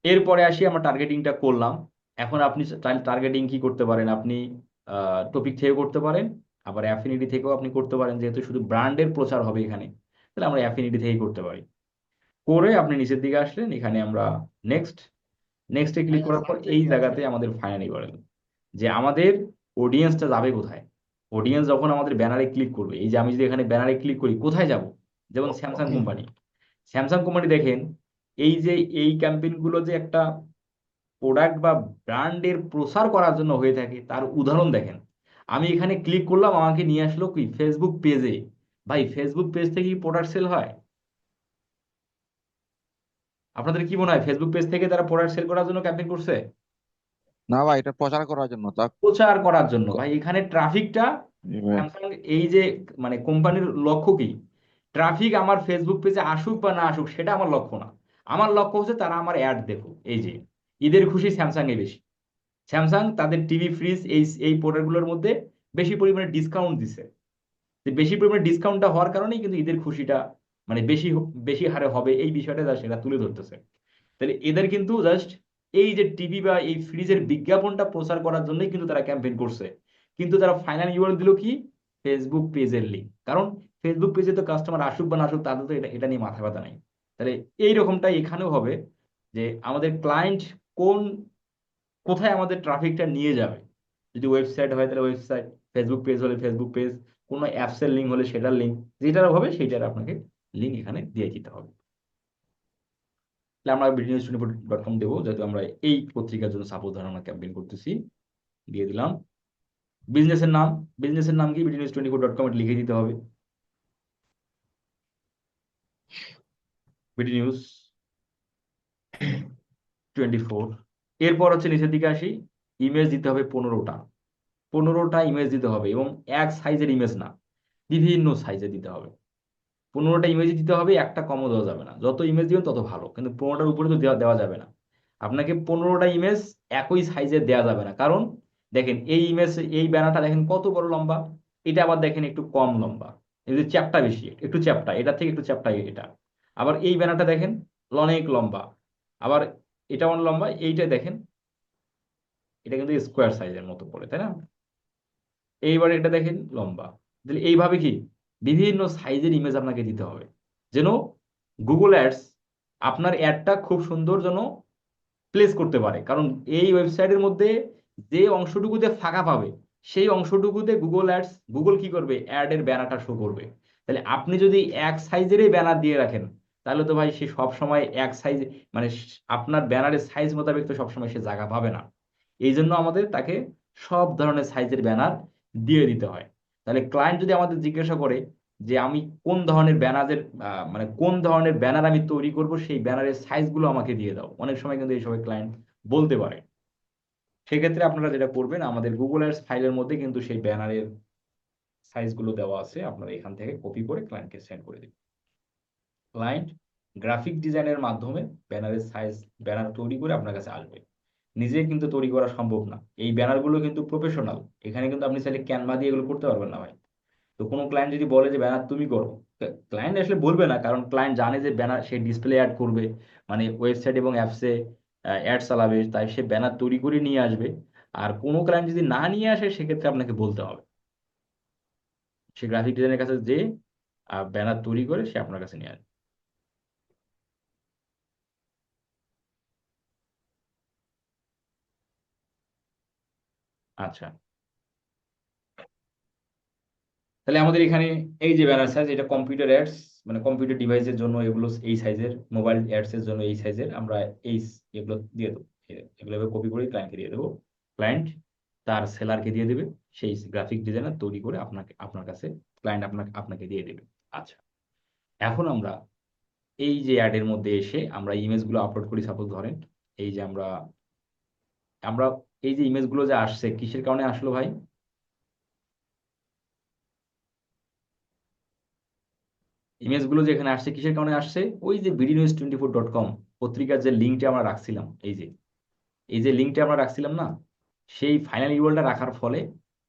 এরপরে আসি আমরা টার্গেটিংটা করলাম। এখন আপনি টার্গেটিং কি করতে পারেন, আপনি টপিক থেকে করতে পারেন, আবার অ্যাফিনিটি থেকেও আপনি করতে পারেন, যেহেতু শুধু ব্র্যান্ডের প্রচার হবে এখানে, তাহলে আমরা অ্যাফিনিটি থেকেই করতে পারি। করে আপনি নিচের দিকে আসলেন, এখানে আমরা নেক্সট, নেক্সটে ক্লিক করার পর এই জায়গাতে আমাদের ফাইনালি করেন যে আমাদের অডিয়েন্সটা যাবে কোথায়। অডিয়েন্স যখন আমাদের ব্যানারে ক্লিক করবে, এই যে আমি যদি এখানে ব্যানারে ক্লিক করি কোথায় যাব, যেমন স্যামসাং কোম্পানি, স্যামসাং কোম্পানি দেখেন এই যে এই ক্যাম্পেইন গুলো যে একটা প্রোডাক্ট বা ব্র্যান্ডের প্রসার করার জন্য হয়ে থাকে তার উদাহরণ দেখেন। আমি এখানে ক্লিক করলাম, আমাকে নিয়ে আসলো কি ফেসবুক পেজে। ভাই ফেসবুক পেজ থেকে কি প্রোডাক্ট সেল হয়? আপনাদের কি মনে হয় ফেসবুক পেজ থেকে তারা প্রোডাক্ট সেল করার জন্য ক্যাম্পেইন করছে? না ভাই, এটা প্রচার করার জন্য তা। প্রচার করার জন্য। ভাই এখানে ট্রাফিকটা জি ভাই। স্যামসাং, এই যে মানে কোম্পানির লক্ষ্য কি, ট্রাফিক আমার ফেসবুক পেজে আসুক বা না আসুক সেটা আমার লক্ষ্য না, আমার লক্ষ্য হচ্ছে তারা আমার অ্যাড দেখুক। এই যে ঈদের খুশি স্যামসাং এ বেশি, স্যামসাং তাদের টিভি ফ্রিজ এই প্রোডাক্টগুলোর মধ্যে বেশি পরিমাণে ডিসকাউন্ট দিছে, যে বেশি পরিমাণে ডিসকাউন্টটা হওয়ার কারণেই কিন্তু ঈদের খুশিটা মানে বেশি বেশি হারে হবে, এই বিষয়টা যা সেটা তুলে ধরতেছে। তাহলে এদের কিন্তু জাস্ট এই যে টিভি বা এই ফ্রিজের বিজ্ঞাপনটা প্রচার করার জন্যই কিন্তু তারা ক্যাম্পেইন করছে, কিন্তু তারা ফাইনাল ইউআরএল দিল কি, ফেসবুক পেজের লিঙ্ক। কারণ ফেসবুক পেজে তো কাস্টমার আসুক বা না আসুক তাদের তো এটা এটা নিয়ে মাথা ব্যথা নাই। তাহলে এই রকমটাই এখানেও হবে, যে আমাদের ক্লায়েন্ট কোন, কোথায় আমাদের ট্রাফিকটা নিয়ে যাবে। যদি ওয়েবসাইট হয় তাহলে ওয়েবসাইট, ফেসবুক পেজ হলে ফেসবুক পেজ, কোনো অ্যাপসের লিঙ্ক হলে সেটার লিঙ্ক, যেটার হবে সেইটার আপনাকে লিঙ্ক এখানে দিয়ে দিতে হবে। তাহলে আমরা বিডিনিউজ24.com দেবো, যেহেতু আমরা এই পত্রিকার জন্য সাপোজ ধরেন আমরা ক্যাম্পেইন করতেছি, দিয়ে দিলাম। বিজনেসের নাম, বিজনেসের নাম কি বিডিনিউজ24.com এটা লিখে দিতে হবে। BD news 24। এরপর হচ্ছে নিচের দিকে আসি, ইমেজ দিতে হবে 15টা। 15টা ইমেজ দিতে হবে, এবং এক সাইজের ইমেজ না, বিভিন্ন সাইজে দিতে হবে। 15টা ইমেজ দিতে হবে, একটা কমও দেওয়া যাবে না। যত ইমেজ দিবেন তত ভালো, কিন্তু 15টার উপরে তো দেওয়া দেওয়া যাবে না। আপনাকে 15টা ইমেজ একই সাইজে দেওয়া যাবে না, কারণ দেখেন এই ইমেজ, এই ব্যানারটা দেখেন কত বড় লম্বা, এটা আবার দেখেন একটু কম লম্বা, এই যে চ্যাপটা বেশি, একটু চ্যাপটা, এটা থেকে একটু চ্যাপটা এটা। আবার এই ব্যানারটা দেখেন অনেক লম্বা, আবার এটা অনেক লম্বা, এইটা দেখেন এটা কিন্তু স্কোয়ার সাইজের মতো পড়ে, তাই না? এইবার এটা দেখেন লম্বা। তাহলে এইভাবে কি বিভিন্ন সাইজের ইমেজ আপনাকে দিতে হবে, যেন গুগল অ্যাডস আপনার অ্যাডটা খুব সুন্দর যেন প্লেস করতে পারে। কারণ এই ওয়েবসাইটের মধ্যে যে অংশটুকুতে ফাঁকা পাবে, সেই অংশটুকুতে গুগল কি করবে, অ্যাডের ব্যানারটা শো করবে। তাহলে আপনি যদি এক সাইজেরই ব্যানার দিয়ে রাখেন, তাহলে তো ভাই সে সব সময় এক সাইজ, মানে আপনার ব্যানারের সাইজ মোতাবেক তো সবসময় সে জায়গা পাবে না। এই জন্য আমাদের তাকে সব ধরনের সাইজের ব্যানার দিয়ে দিতে হয়। তাহলে ক্লায়েন্ট যদি আমাদের জিজ্ঞাসা করে যে আমি কোন ধরনের ব্যানারের, মানে কোন ধরনের ব্যানার আমি তৈরি করব, সেই ব্যানারের সাইজগুলো আমাকে দিয়ে দাও, অনেক সময় কিন্তু এই সবাই ক্লায়েন্ট বলতে পারে। সেক্ষেত্রে আপনারা যেটা করবেন, আমাদের গুগল অ্যাডস ফাইলের মধ্যে কিন্তু সেই ব্যানারের সাইজগুলো দেওয়া আছে, আপনারা এখান থেকে কপি করে ক্লায়েন্টকে সেন্ড করে দিন। ক্লায়েন্ট গ্রাফিক ডিজাইনের মাধ্যমে ব্যানারের সাইজ, ব্যানার তৈরি করে আপনার কাছে আসবে। নিজে কিন্তু তৈরি করা সম্ভব না, এই ব্যানারগুলো কিন্তু প্রফেশনাল। এখানে কিন্তু আপনি চাইলে ক্যানভা দিয়ে এগুলো করতে পারবেন না ভাই। তো কোনো ক্লায়েন্ট যদি বলে যে ব্যানার তুমি করো, ক্লায়েন্ট আসলে বলবে না, কারণ ক্লায়েন্ট জানে যে ব্যানার সে ডিসপ্লে অ্যাড করবে, মানে ওয়েবসাইট এবং অ্যাপসে অ্যাড চালাবে, তাই সে ব্যানার তৈরি করে নিয়ে আসবে। আর কোনো ক্লায়েন্ট যদি না নিয়ে আসে, সেক্ষেত্রে আপনাকে বলতে হবে, সে গ্রাফিক ডিজাইনের কাছে যে ব্যানার তৈরি করে সে আপনার কাছে নিয়ে আসবে। আচ্ছা, তাহলে আমাদের এখানে এই যে ব্যানার সাইজ, এটা কম্পিউটার অ্যাডস, মানে কম্পিউটার ডিভাইসের জন্য এগুলো এই সাইজের, মোবাইল অ্যাডস এর জন্য এই সাইজের, আমরা এই এগুলো দিয়ে দেবো। এগুলো কপি করে ক্লায়েন্টকে দিয়ে দেবো। ক্লায়েন্ট তার সেলারকে দিয়ে দেবে, সেই গ্রাফিক ডিজাইনার তৈরি করে আপনাকে, আপনার কাছে ক্লায়েন্ট আপনাকে আপনাকে দিয়ে দেবে। আচ্ছা, এখন আমরা এই যে অ্যাডের মধ্যে এসে আমরা ইমেজগুলো আপলোড করি। সাপোজ ধরেন এই যে আমরা আমরা এই যে ইমেজগুলো যে আসছে, কিসের কারণে আসলো ভাই? ইমেজগুলো যেখানে আসছে কিসের কারণে আসছে? ওই যে bdnews24.com পত্রিকার যে লিঙ্কটা আমরা রাখছিলাম, এই যে লিঙ্কটা আমরা রাখছিলাম না, সেই ফাইনাল ইউআরএলটা রাখার ফলে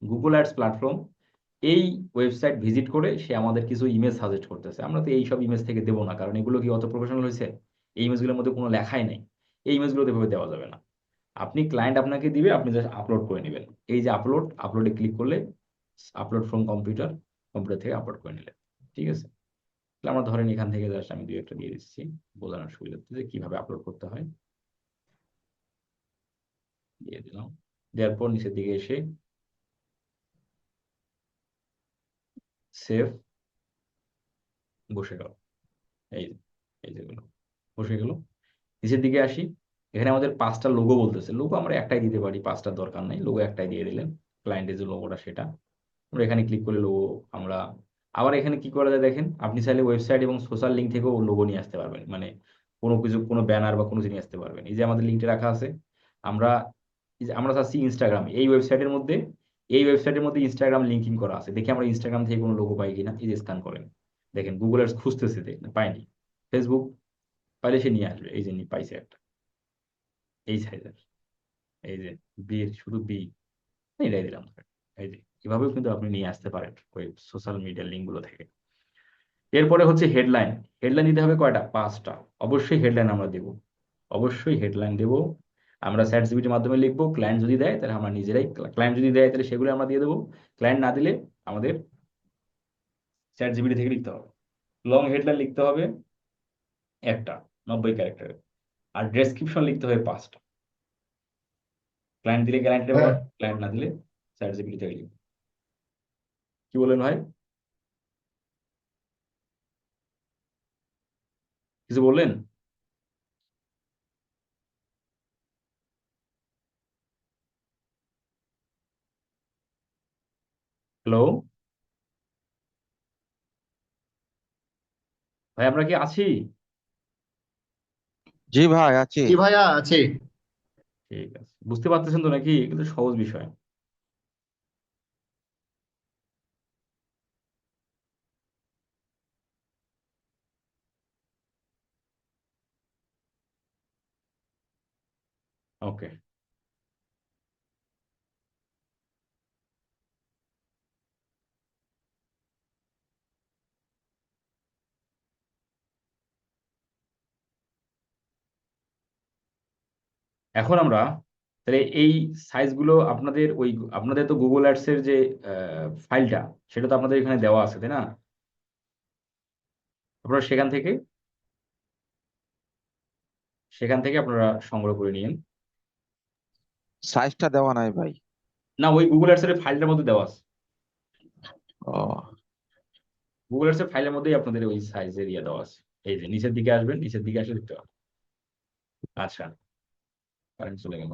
গুগল অ্যাডস প্ল্যাটফর্ম এই ওয়েবসাইট ভিজিট করে সে আমাদের কিছু ইমেজ সাজেস্ট করতেছে। আমরা তো এই সব ইমেজ থেকে দেবো না, কারণ এগুলো কি অত প্রফেশনাল হয়েছে? এই ইমেজগুলোর মধ্যে কোনো লেখাই নেই, এই ইমেজগুলো এভাবে দেওয়া যাবে না। আপনি ক্লায়েন্ট আপনাকে দিবে, আপনি জাস্ট আপলোড করে নেবেন। এই যে আপলোডে ক্লিক করলে আপলোড ফ্রম কম্পিউটার, কম্পিউটার থেকে আপলোড করে নিলেন। ঠিক আছে, তাহলে আমরা ধরেন এখান থেকে জাস্ট আমি দুই একটা দিয়ে দিচ্ছি বোঝানোর সুবিধার্থে যে কিভাবে আপলোড করতে হয়। দিয়ে দিলাম। দেওয়ার পর নিচের দিকে এসে সেভ, বসে গেল। এই যে, এই যেগুলো বসে গেল। নিচের দিকে আসি, এখানে আমাদের 5টা লোগো বলতেছে। লোগো আমরা একটাই দিতে পারি, 5টার দরকার নাই, লোগো একটাই দিয়ে দিলেন। ক্লায়েন্টের যে লোগোটা সেটা আমরা এখানে ক্লিক করে লোগো আমরা, আবার এখানে কি করা যায় দেখেন, আপনি চাইলে ওয়েবসাইট এবং সোশ্যাল লিঙ্ক থেকেও লোগো নিয়ে আসতে পারবেন, মানে কোনো কিছু, কোনো ব্যানার বা কোনো জিনিস আসতে পারবেন। এই যে আমাদের লিঙ্কটা রাখা আছে, আমরা এই যে আমরা চাচ্ছি ইনস্টাগ্রাম, এই ওয়েবসাইটের মধ্যে ইনস্টাগ্রাম লিঙ্কিং করা আছে, দেখি আমরা ইনস্টাগ্রাম থেকে কোনো লোগো পাই কিনা। এই যে স্ক্যান করেন, দেখেন গুগল অ্যাডস খুঁজতেছে, পাইনি। ফেসবুক পাইলে সে নিয়ে আসবে, এই যে পাইছে একটা, এই সাইজের, এই যে শুধু বি, এটাই দিলাম। এই যে এভাবেও কিন্তু আপনি নিয়ে আসতে পারেন ওই সোশ্যাল মিডিয়ার লিঙ্ক গুলো থেকে। এরপরে হচ্ছে হেডলাইন। হেডলাইন দিতে হবে কয়টা? 5টা। অবশ্যই হেডলাইন আমরা দেব, অবশ্যই হেডলাইন দেব। আমরা চ্যাট জিপিটির মাধ্যমে লিখবো, ক্লায়েন্ট যদি দেয় তাহলে আমরা নিজেরাই, ক্লায়েন্ট যদি দেয় তাহলে সেগুলো আমরা দিয়ে দেবো। ক্লায়েন্ট না দিলে আমাদের চ্যাট জিপিটি থেকে লিখতে হবে। লং হেডলাইন লিখতে হবে একটা, 90 ক্যারেক্টারের। আর ডেসক্রিপশন লিখতে হবে 5টা। ক্লায়েন্ট দিলে ক্লায়েন্টের বল, ক্লায়েন্ট না দিলে চ্যাট জিপিটি থেকে লিখবো। কি বলেন ভাই, কিছু বললেন? হ্যালো ভাই, আমরা কি আছি? জি ভাই আছি। জি ভাইয়া আছি। ঠিক আছে, বুঝতে পারতেছেন তো নাকি? কিন্তু সহজ বিষয়। ওকে, এখন আমরা তাহলে এই সাইজগুলো আপনাদের ওই আপনাদের তো গুগল অ্যাডস এর যে ফাইলটা, সেটা তো আপনাদের এখানে দেওয়া আছে, তাই না? আপনারা সেখান থেকে আপনারা সংগ্রহ করে নিন। সাইজটা দেওয়া নাই ভাই। না, ওই গুগল অ্যাডস এর ফাইলটার মধ্যে দেওয়া আছে। ও, গুগল অ্যাডস এর ফাইলের মধ্যেই আপনাদের ওই সাইজের ইয়ে দেওয়া আছে। এই যে নিচের দিকে আসবেন, নিচের দিকে আসলে দেখতে পাবেন। আচ্ছা, কারেন্ট চলে গেল।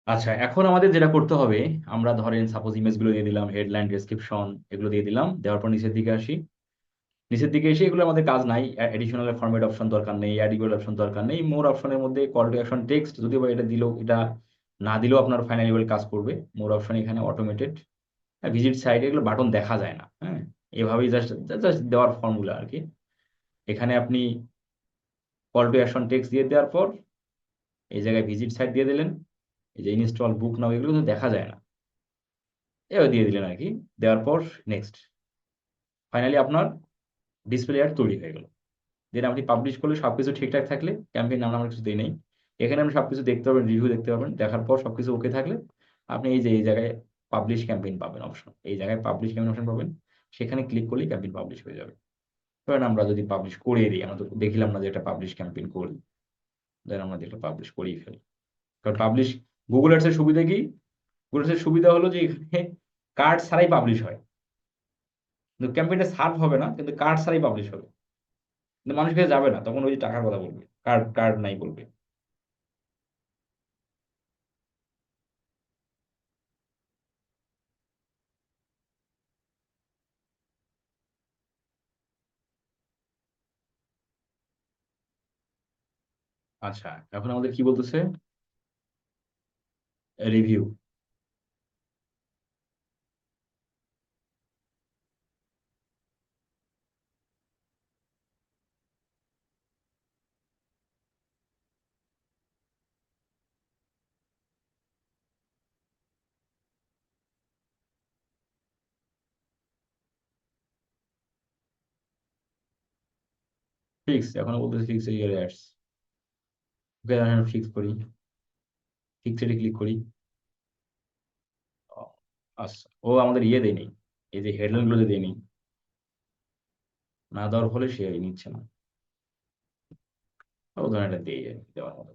আচ্ছা, এখন আমাদের যেটা করতে হবে, আমরা ধরেন সাপোজ ইমেজগুলো দিয়ে দিলাম, হেডলাইন, ডেসক্রিপশন এগুলো দিয়ে দিলাম। দেওয়ার পর নিচের দিকে আসি। নিচের দিকে এসে এগুলো আমাদের কাজ নাই, এডিশনাল ফরম্যাট অপশন দরকার নেই, অ্যাড ইকুয়াল অপশন দরকার নেই। মোর অপশনের মধ্যে কল টু অ্যাকশন টেক্সট, যদিও বা এটা দিলেও, এটা না দিলেও আপনার ফাইনাল লেভেল কাজ করবে। মোর অপশন এখানে অটোমেটেড, ভিজিট সাইট, এগুলো বাটন দেখা যায় না, হ্যাঁ, এভাবেই জাস্ট জাস্ট দেওয়ার ফর্মুলা আর কি। এখানে আপনি কল টু অ্যাকশন টেক্সট দিয়ে দেওয়ার পর এই জায়গায় ভিজিট সাইট দিয়ে দিলেন। এই যে ইনস্টল বুক নাও, এগুলো তো দেখা যায় না, এও দিয়ে দিলেন আর কি। দেওয়ার পর নেক্সট, ফাইনালি আপনার ডিসপ্লে অ্যাড তৈরি হয়ে গেল। দেন আপনি পাবলিশ করলে সবকিছু ঠিকঠাক থাকলে, ক্যাম্পেইন নাম আমরা কিছু দিই নেই, এখানে আপনি সবকিছু দেখতে পাবেন, রিভিউ দেখতে পাবেন। দেখার পর সবকিছু ওকে থাকলে আপনি এই যে এই জায়গায় পাবলিশ ক্যাম্পেইন পাবেন অপশন, এই জায়গায় পাবলিশ ক্যাম্পেইন অপশন পাবেন। সেখানে ক্লিক করলেই ক্যাম্পেইন পাবলিশ হয়ে যাবে। ধরেন আমরা যদি পাবলিশ করে দিই, আমরা তো দেখিলাম না যে একটা পাবলিশ ক্যাম্পেইন করি, দেন আমরা দেখলাম পাবলিশ করেই ফেলি। কারণ পাবলিশ, গুগল অ্যাডস এর সুবিধা কি? গুগল অ্যাডস এর সুবিধা হলো যে এখানে কার্ড ছাড়াই পাবলিশ হয়। কিন্তু ক্যাম্পেইনটা সার্ভ হবে না, কিন্তু কার্ড ছাড়াই পাবলিশ হবে। কিন্তু মানুষ কাছে যাবে না, তখন ওই যে টাকার কথা বলবে, কার্ড কার্ড নাই বলবে। আচ্ছা, এখন আমাদের কি বলতেছে? রিভিউ। ফিক্স, এখনো বলতেছে ফিক্স ইয়ার অ্যাডস। ওকে, আমি ফিক্স করি, ফিক্স এ ক্লিক করি। ও, আচ্ছা, ও আমাদের ইয়ে দেয়নি, এই যে হেডলাইন গুলো যে দেয়নি, না দেওয়ার ফলে সে নিচ্ছে না। ও ধরেন এটা দিয়ে দেওয়ার মতো।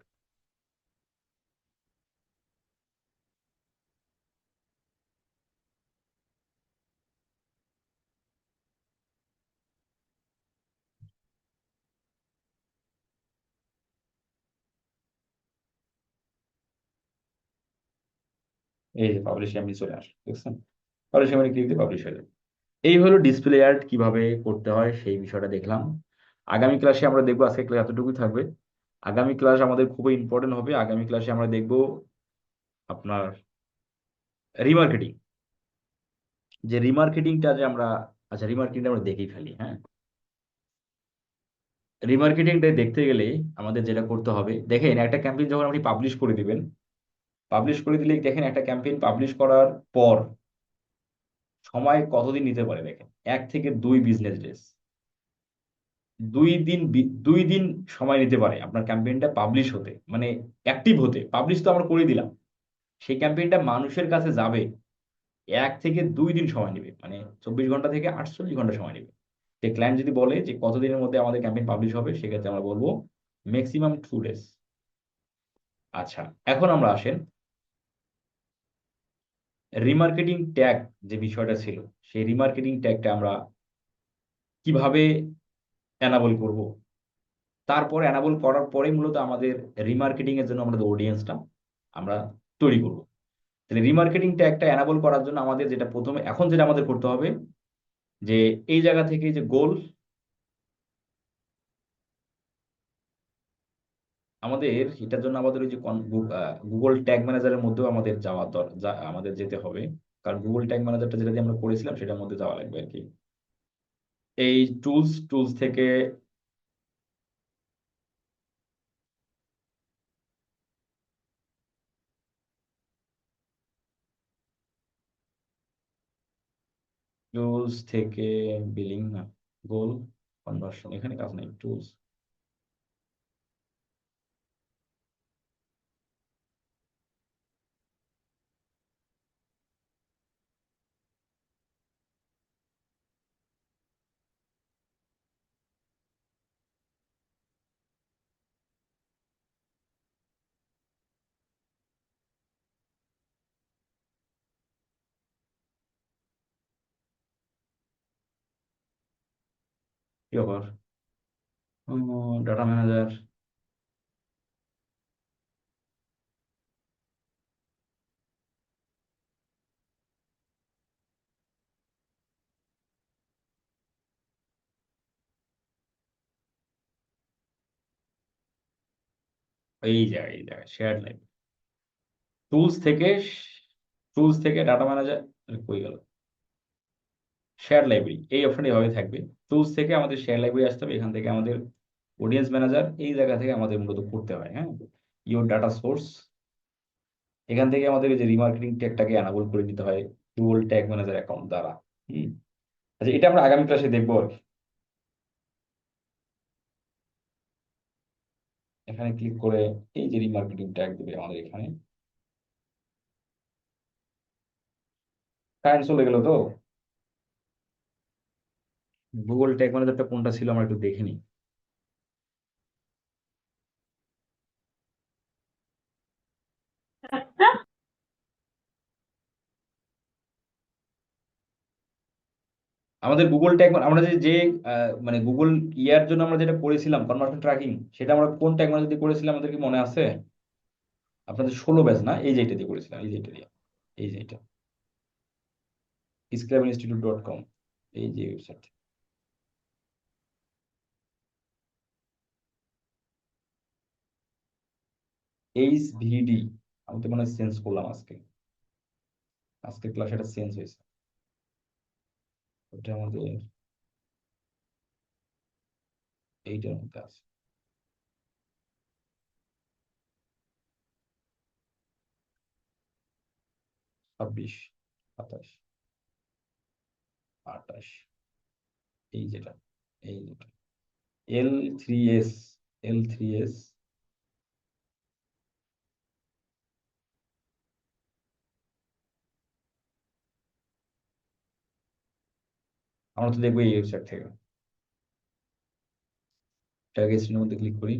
এই যে পাবলিশ এমনি চলে আসে, দেখছেন? পাবলিশ এমনি ক্লিক দিয়ে পাবলিশ হয়ে যাবে। এই হলো ডিসপ্লে অ্যাড কিভাবে করতে হয়, সেই বিষয়টা দেখলাম। আগামী ক্লাসে আমরা দেখবো, আজকে ক্লাস এতটুকুই থাকবে। আগামী ক্লাস আমাদের খুবই ইম্পর্টেন্ট হবে। আগামী ক্লাসে আমরা দেখবো আপনার রিমার্কেটিং। যে রিমার্কেটিংটা যে আমরা, আচ্ছা রিমার্কেটিংটা আমরা দেখেই ফেলি, হ্যাঁ। রিমার্কেটিংটা দেখতে গেলে আমাদের যেটা করতে হবে, দেখেন একটা ক্যাম্পেইন যখন আপনি পাবলিশ করে দিবেন, পাবলিশ করে দিলে দেখেন একটা ক্যাম্পেইন পাবলিশ করার পর সময় কতদিন নিতে পারে দেখেন, 1 থেকে 2 বিজনেস ডেজ। 2 দিন, 2 দিন সময় নিতে পারে আপনার ক্যাম্পেইনটা পাবলিশ হতে, মানে অ্যাক্টিভ হতে। পাবলিশ তো আমরা করে দিলাম, সেই ক্যাম্পেইনটা মানুষের কাছে যাবে 1 থেকে 2 দিন সময় নেবে, মানে 24 ঘন্টা থেকে 48 ঘন্টা সময় নেবে। যে ক্লায়েন্ট যদি বলে যে কতদিনের মধ্যে আমাদের ক্যাম্পেইন পাবলিশ হবে, সেক্ষেত্রে আমরা বলবো ম্যাক্সিমাম 2 ডেজ। আচ্ছা, এখন আমরা আসেন রিমার্কেটিং ট্যাগ, যে বিষয়টা ছিল, সেই রিমার্কেটিং ট্যাগটা আমরা কিভাবে এনাবল করব। তারপর এনাবল করার পরে মূলত আমাদের রিমার্কেটিং এর জন্য আমাদের অডিয়েন্সটা আমরা তৈরি করব। তাহলে রিমার্কেটিং ট্যাগটা এনাবল করার জন্য আমাদের যেটা প্রথমে এখন যেটা আমাদের করতে হবে যে এই জায়গা থেকে যে গোল, আমাদের এটার জন্য আমাদের ওই যে গুগল ট্যাগ ম্যানেজারের মধ্যেও আমাদের আমাদের যেতে হবে। কারণ গুগল ট্যাগ ম্যানেজারটা যেটা দিয়ে আমরা করেছিলাম সেটার মধ্যে যাওয়া লাগবে আর কি। এই টুলস টুলস থেকে বিলিং না, গোল কনভার্সন, এখানে কাজ নেই, টুলস। কি ব্যাপার, ডাটা ম্যানেজার, এই জায়গায় শেয়ার লাইব্রেরি, টুলস থেকে টুলস থেকে ডাটা ম্যানেজার কই গেল, শেয়ার লাইব্রেরি এই অপশনটা এভাবে থাকবে। টুলস থেকে আমাদের শেয়ার লাইব্রেরি আসতে হবে, এখান থেকে আমাদের অডিয়েন্স ম্যানেজার, এই জায়গা থেকে আমাদের মূলত করতে হয়। হ্যাঁ, ইওর ডাটা সোর্স, এখান থেকে আমাদের এই যে রিমার্কেটিং ট্যাগটাকে এনাবল করে দিতে হয় গুগল ট্যাগ ম্যানেজার অ্যাকাউন্ট দ্বারা। হুম, আচ্ছা এটা আমরা আগামী ক্লাসে দেখবো আর কি। এখানে ক্লিক করে এই যে রিমার্কেটিং ট্যাগ দেবে আমাদের এখানে, কারেন্ট চলে গেল তো। গুগল ট্যাগ ম্যানেজারটা কোনটা ছিল আমরা একটু দেখে নিই। আমাদের গুগল ট্যাগ আমরা যে মানে গুগল ইয়ার জন্য আমরা যেটা করেছিলাম কনভার্সন ট্র্যাকিং, সেটা আমরা কোন ট্যাগ ম্যানেজার দিয়ে করেছিলাম আমাদের কি মনে আছে? আপনাদের 16 ব্যাচ না, এই যে এটা দিয়ে করেছিলাম, এই যে এটা দিয়ে, এই যে এটা scrabbinstitute.com, এই যে ওয়েবসাইট, HVD। আমি তো মনে হয় চেঞ্জ করলাম আজকে, আজকে ক্লাস এটা চেঞ্জ হয়েছে। ওটা আমাদের এইটার মধ্যে আছে, 26, 27, 28, এই যেটা, এই যেটা L3S, L3S। আমরা তো দেখবো এই ওয়েবসাইট থেকে, ট্যাগ এর মধ্যে ক্লিক করি।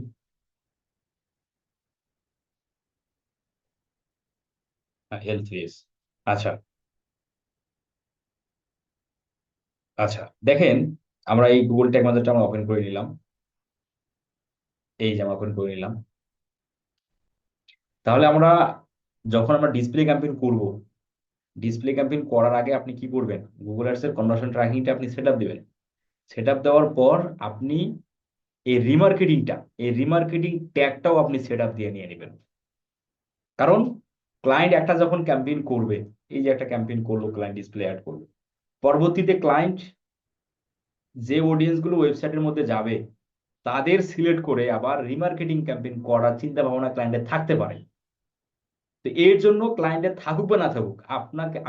L3S, আচ্ছা। আচ্ছা দেখেন, আমরা এই গুগল ট্যাগ ম্যানেজারটা আমরা ওপেন করে নিলাম, এই যে আমরা ওপেন করে নিলাম। তাহলে আমরা যখন আমরা ডিসপ্লে ক্যাম্পেইন করব, ডিসপ্লে ক্যাম্পেইন করার আগে আপনি কি করবেন, গুগল অ্যাডস এর কনভার্সন ট্র্যাকিংটা আপনি সেট আপ দিবেন। সেট আপ দেওয়ার পর আপনি এই রিমার্কেটিং ট্যাগটাও আপনি সেট আপ দিয়ে নিয়ে নেবেন। কারণ ক্লায়েন্ট একটা যখন ক্যাম্পেইন করবে, এই যে একটা ক্যাম্পেইন করলো, ক্লায়েন্ট ডিসপ্লে অ্যাড করবে, পরবর্তীতে ক্লায়েন্ট যে অডিয়েন্স গুলো ওয়েবসাইটের মধ্যে যাবে তাদের সিলেক্ট করে আবার রিমার্কেটিং ক্যাম্পেইন করার চিন্তা ভাবনা ক্লায়েন্টের থাকতে পারে। তো এর জন্য ক্লায়েন্টের থাকুক বা না থাকুক,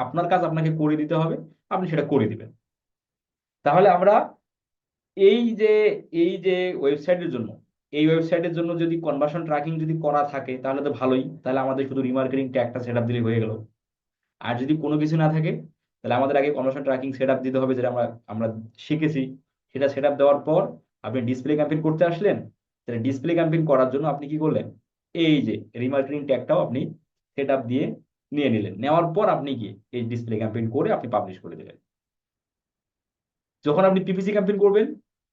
আপনার কাজ আপনাকে করে দিতে হবে, আপনি সেটা করে দিবেন। তাহলে আমরা এই যে এই যে ওয়েবসাইটের জন্য, এই ওয়েবসাইটের জন্য যদি কনভার্সন ট্র্যাকিং যদি করা থাকে তাহলে তো ভালোই, তাহলে আমাদের শুধু রিমার্কেটিং ট্যাগটা সেট আপ দিলে হয়ে গেল। আর যদি কোনো কিছু না থাকে তাহলে আমাদের আগে কনভার্সন ট্র্যাকিং সেট আপ দিতে হবে, যেটা আমরা আমরা শিখেছি। সেটা সেট আপ দেওয়ার পর আপনি ডিসপ্লে ক্যাম্পেইন করতে আসলেন, তাহলে ডিসপ্লে ক্যাম্পেইন করার জন্য আপনি কি করলেন, এই যে রিমার্কেটিং ট্যাগটাও আপনি সেট আপ দিয়ে নিয়ে নিলেন। নেওয়ার পর আপনি কি এই ডিসপ্লে ক্যাম্পেইন করে আপনি পাবলিশ করে দিলেন। যখন আপনি পিপিসি ক্যাম্পেইন করবেন,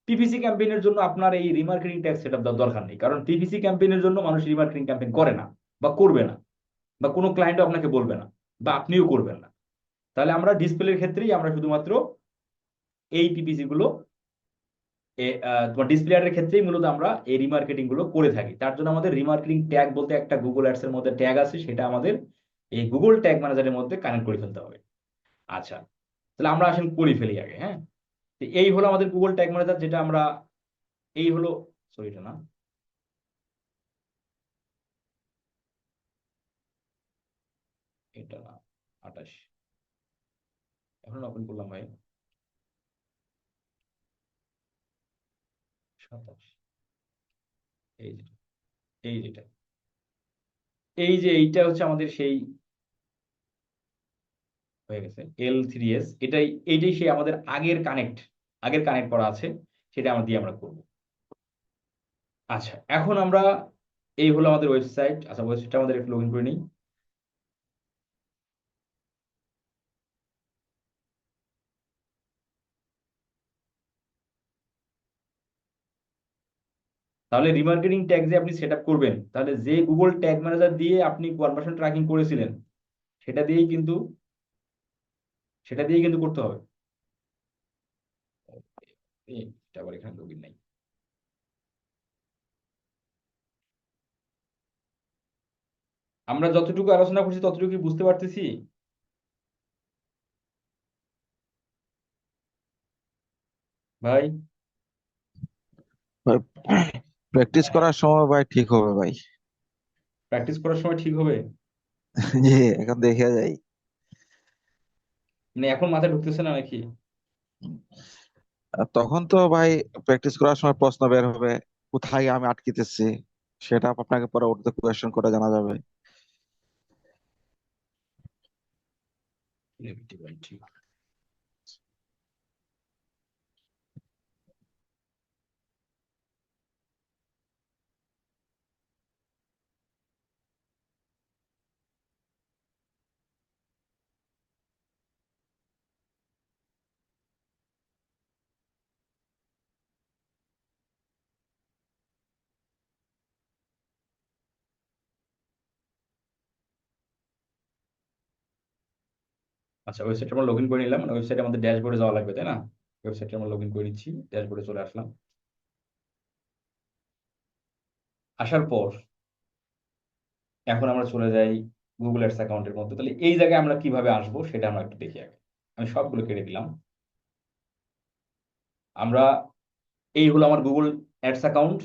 পিপিসি ক্যাম্পেইনের জন্য আপনার এই রিমার্কেটিং ট্যাগ সেট আপ দেওয়ার দরকার নেই, কারণ পিপিসি ক্যাম্পেইনের জন্য মানুষ রিমার্কেটিং ক্যাম্পেইন করে না বা করবে না, বা কোনো ক্লায়েন্টও আপনাকে বলবে না। বা আপনিও করবেন না। তাহলে আমরা ডিসপ্লের ক্ষেত্রেই আমরা শুধুমাত্র এই পিপিসি গুলো তোমার ডিসপ্লে অ্যাডের ক্ষেত্রেই মূলত আমরা এই রিমার্কেটিং গুলো করে থাকি। তার জন্য আমাদের রিমার্কেটিং ট্যাগ বলতে একটা গুগল অ্যাডস এর মধ্যে ট্যাগ আছে, সেটা আমাদের এই গুগল ট্যাগ ম্যানেজারের মধ্যে কানেক্ট করে ফেলতে হবে। আচ্ছা, তাহলে আমরা আসলে করে ফেলি আগে। হ্যাঁ, তো এই হলো আমাদের গুগল ট্যাগ ম্যানেজার, যেটা আমরা এই হলো, সরি এটা না, এটা না, 28 এখন ওপেন করলাম ভাই, 27, এই যেটা, এই যেটা, এই যে এইটা হচ্ছে আমাদের সেই হয়ে গেছে L3S। এইটাই সেই আমাদের আগের কানেক্ট করা আছে, সেটা আমরা দিয়ে আমরা করবো। আচ্ছা, এখন আমরা এই হলো আমাদের ওয়েবসাইট। আচ্ছা, ওয়েবসাইটটা আমাদের একটু লগ ইন করে নিই। তাহলে রিমার্কেটিং ট্যাগ যে আপনি সেট আপ করবেন, তাহলে যে গুগল ট্যাগ ম্যানেজার দিয়ে আপনি কনভার্সন ট্র্যাকিং করেছিলেন, সেটা দিয়েই কিন্তু সেটা দিয়েই কিন্তু করতে হবে। এটা আবার এখানে লগ ইন নাই। আমরা যতটুকু আলোচনা করছি ততটুকু কি বুঝতে পারতেছি ভাই? ভাই প্র্যাকটিস করার সময় ভাই ঠিক হবে ভাই। প্র্যাকটিস করার সময় ঠিক হবে? জি, এখন দেখে যাই। মানে এখন মাথায় ঢুকতেছে না নাকি? আর তখন তো ভাই প্র্যাকটিস করার সময় প্রশ্ন বের হবে, কোথায় আমি আটকিতেছি, সেটা আপনাকে পরে উঠতে কোয়েশ্চেন করে জানা যাবে। ঠিক। আচ্ছা, ওয়েবসাইটে আমরা লগ ইন করে নিলাম। ওয়েবসাইটে আমাদের ড্যাশবোর্ডে যাওয়া লাগবে, তাই না? ওয়েবসাইটে আমরা লগ ইন করে নিচ্ছি, ড্যাশবোর্ডে চলে আসলাম। আসার পর এখন আমরা চলে যাই গুগল অ্যাডস অ্যাকাউন্টের মধ্যে। তাহলে এই জায়গায় আমরা কিভাবে আসবো সেটা আমরা একটু দেখি আগে। আমি সবগুলো কেটে দিলাম। আমরা এই হলো আমার গুগল অ্যাডস অ্যাকাউন্ট,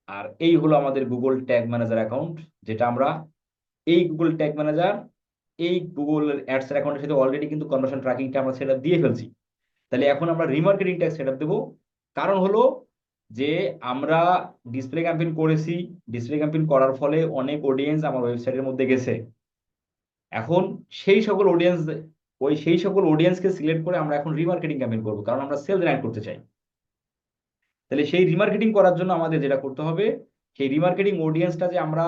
আর এই হলো আমাদের গুগল ট্যাগ ম্যানেজার অ্যাকাউন্ট, যেটা আমরা এই গুগল ট্যাগ ম্যানেজার এই গুগল অ্যাডস অ্যাকাউন্টের সাথে অলরেডি কিন্তু কনভার্সন ট্র্যাকিংটা আমরা সেটা দিয়ে ফেলছি। তাহলে এখন আমরা রিমার্কেটিং ট্যাগ সেট আপ দেবো। কারণ হলো যে আমরা ডিসপ্লে ক্যাম্পেইন করেছি, ডিসপ্লে ক্যাম্পেইন করার ফলে অনেক অডিয়েন্স আমার ওয়েবসাইটের মধ্যে গেছে। এখন সেই সকল অডিয়েন্সকে সিলেক্ট করে আমরা এখন রিমার্কেটিং ক্যাম্পেইন করবো, কারণ আমরা সেল জেনারেট করতে চাই। তাহলে সেই রিমার্কেটিং করার জন্য আমাদের যেটা করতে হবে, সেই রিমার্কেটিং অডিয়েন্সটা যে আমরা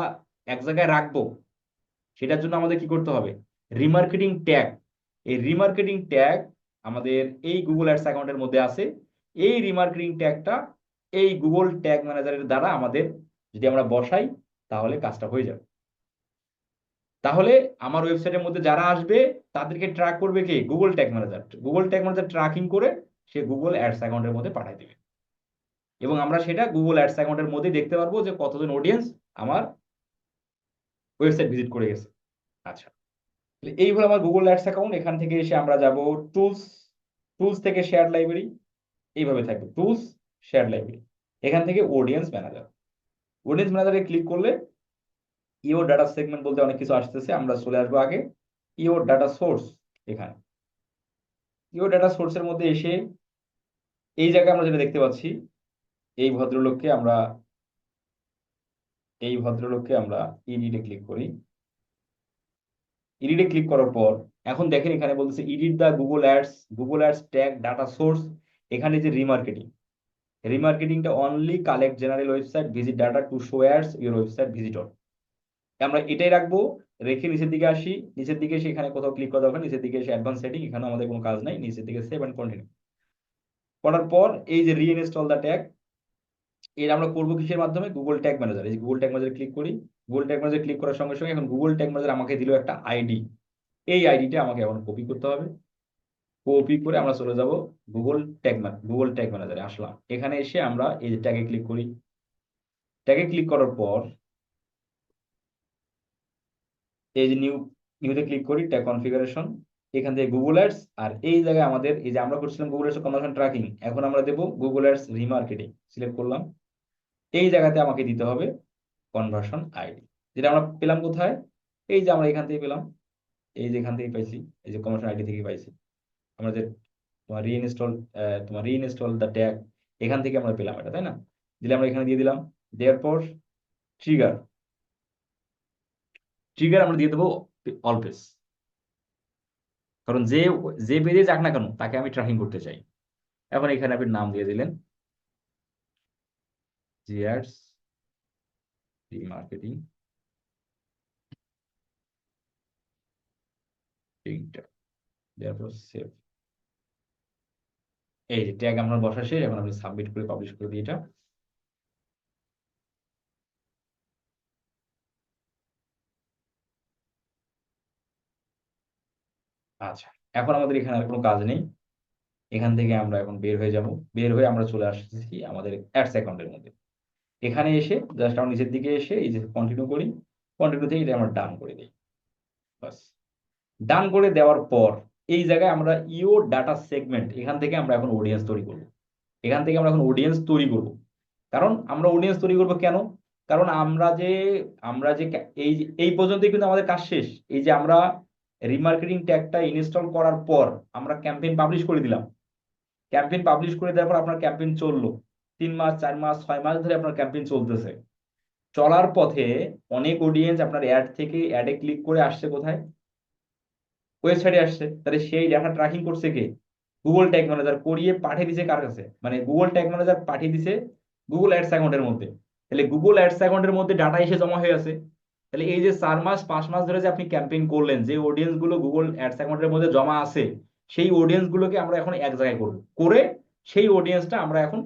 এক জায়গায় রাখবো, সেটার জন্য আমাদের কি করতে হবে? Remarketing tag. এই রিমার্কেটিং ট্যাগ আমাদের এই গুগল অ্যাডস অ্যাকাউন্টের মধ্যে আছে। এই রিমার্কেটিং ট্যাগটা এই গুগল ট্যাগ ম্যানেজারের দ্বারা আমাদের যদি আমরা বসাই, তাহলে কাজটা হয়ে যাবে। তাহলে আমার ওয়েবসাইটের মধ্যে যারা আসবে, তাদেরকে ট্র্যাক করবে কে? Google tag manager. Google tag manager tracking করে সে গুগল অ্যাডস অ্যাকাউন্টের মধ্যে পাঠিয়ে দিবে, এবং আমরা সেটা গুগল অ্যাডস অ্যাকাউন্টের মধ্যেই দেখতে পারবো যে কতজন অডিয়েন্স আমার ওয়েবসাইট ভিজিট করে গেছে। আচ্ছা, তাহলে এই হলো আমার গুগল অ্যাডস অ্যাকাউন্ট। এখান থেকে এসে আমরা যাব টুলস, টুলস থেকে শেয়ার লাইব্রেরি, এইভাবে থাকবে টুলস, শেয়ার লাইব্রেরি। এখান থেকে অডিয়েন্স ম্যানেজার, অডিয়েন্স ম্যানেজারে ক্লিক করলে ইওর ডাটা সেগমেন্ট বলতে অনেক কিছু আসতেছে, আমরা চলে আসবো আগে ইওর ডাটা সোর্স। এখানে ইওর ডাটা সোর্সের মধ্যে এসে এই জায়গায় আমরা যেটা দেখতে পাচ্ছি, এই ভদ্রলোককে আমরা এই ভদ্রলোককে আমরা ইডিটে ক্লিক করি। ইডিটে ক্লিক করার পর এখন দেখেন এখানে বলতেছে edit the Google ads tag data source. এখানে যে রিমার্কেটিং, রিমার্কেটিংটা only collect general website visit data to show ads your website visitor. আমরা এটাই রাখবো। রেখে নিচের দিকে আসি, নিচের দিকে এসে এখানে কোথাও ক্লিক করা দরকার, নিচের দিকে এসে অ্যাডভান্স সেটিং, এখানে আমাদের কোনো কাজ নাই। নিচের দিকে সেভ এন্ড কন্টিনিউ করার পর এই যে রিইনস্টল দা ট্যাগ, এর আমরা করবো কিসের মাধ্যমে? Google tag manager. এই যে গুগল ট্যাগ ম্যানেজার ক্লিক করি, গুগল ট্যাগ ম্যানেজার ক্লিক করার সঙ্গে সঙ্গে এখন গুগল ট্যাগ ম্যানেজার আমাকে দিল একটা আইডি। এই আইডিটা আমাকে এখন কপি করতে হবে। কপি করে আমরা চলে যাব গুগল ট্যাগ ম্যানেজারে আসলাম। এখানে এসে আমরা এই যে ট্যাগে ক্লিক করি। ট্যাগে ক্লিক করার পর এই যে নিউতে ক্লিক করি, ট্যাগ কনফিগারেশন, এখান থেকে গুগল অ্যাডস, আর এই জায়গায় আমাদের এই যে আমরা করছিলাম গুগল অ্যাডস কনভার্সন ট্র্যাকিং, এখন আমরা দেবো গুগল অ্যাডস রিমার্কেটিং। সিলেক্ট করলাম। এই জায়গাতে আমাকে দিতে হবে কনভার্সন আইডি, যেটা আমরা পেলাম কোথায়? এই যে আমরা এখান থেকে পেলাম, এই যে এখান থেকে পাইছি, এই যে কনভার্সন আইডি থেকে পাইছি আমরা, যে তোমার রিইনস্টল দ্য ট্যাগ, এখান থেকে আমরা পেলাম এটা, তাই না? দিলে আমরা এখানে দিয়ে দিলাম। দেওয়ার পর ট্রিগার ট্রিগার আমরা দিয়ে দেবো অল পেজ, কারণ যে যে পেজে যাক না কেন তাকে আমি ট্র্যাকিং করতে চাই। এখন এখানে আপনি নাম দিয়ে দিলেন জিআরস রিমার্কেটিং দেওয়ার পর সেভ। এই যে ট্যাগ আমরা বসা শেষ, এখন আপনি সাবমিট করে পাবলিশ করে দিই এটা। আচ্ছা, এখন আমাদের এখানে আর কোনো কাজ নেই। এখান থেকে আমরা এখন বের হয়ে যাব। বের হয়ে আমরা চলে আসছি আমাদের অ্যাডস অ্যাকাউন্টের মধ্যে। এখানে এসে জাস্ট আমরা নিচের দিকে এসে এই যে কন্টিনিউ করি, কন্টিনিউ থেকে এটা আমরা ডান করে দিই। বাস, ডান করে দেওয়ার পর এই জায়গায় আমরা ইও ডাটা সেগমেন্ট, এখান থেকে আমরা এখন অডিয়েন্স তৈরি করব। এখান থেকে আমরা এখন অডিয়েন্স তৈরি করব। কারণ আমরা অডিয়েন্স তৈরি করব কেন? কারণ আমরা যে এই পর্যন্তই কিন্তু আমাদের কাজ শেষ। এই যে আমরা রিমার্কেটিং ট্যাগটা ইনস্টল করার পর আমরা ক্যাম্পেইন পাবলিশ করে দিলাম। ক্যাম্পেইন পাবলিশ করে দেওয়ার পর আপনার ক্যাম্পেইন চললো 3 মাস, 4 মাস, 6 মাস ধরে আপনার ক্যাম্পেইন চলতেছে। চলার পথে অনেক অডিয়েন্স আপনার অ্যাড থেকে অ্যাডে ক্লিক করে আসছে কোথায়? ওয়েবসাইটে আসছে। তাহলে সেই ডাটা ট্র্যাকিং করছে কে? গুগল ট্যাগ ম্যানেজার করিয়ে পাঠিয়ে দিছে কার কাছে? মানে গুগল ট্যাগ ম্যানেজার পাঠিয়ে দিছে গুগল অ্যাডস অ্যাকাউন্টের মধ্যে। তাহলে গুগল অ্যাডস অ্যাকাউন্টের মধ্যে ডাটা এসে জমা হয়ে আছে। তাহলে এই যে 4 মাস 5 মাস ধরে যে আপনি ক্যাম্পেইন করলেন, যে অডিয়েন্স গুলো গুগল অ্যাডস অ্যাকাউন্টের মধ্যে জমা আছে, সেই অডিয়েন্স গুলোকে আমরা এখন এক জায়গায় করব, করে সেই অডিয়েন্সটা আমরা এখন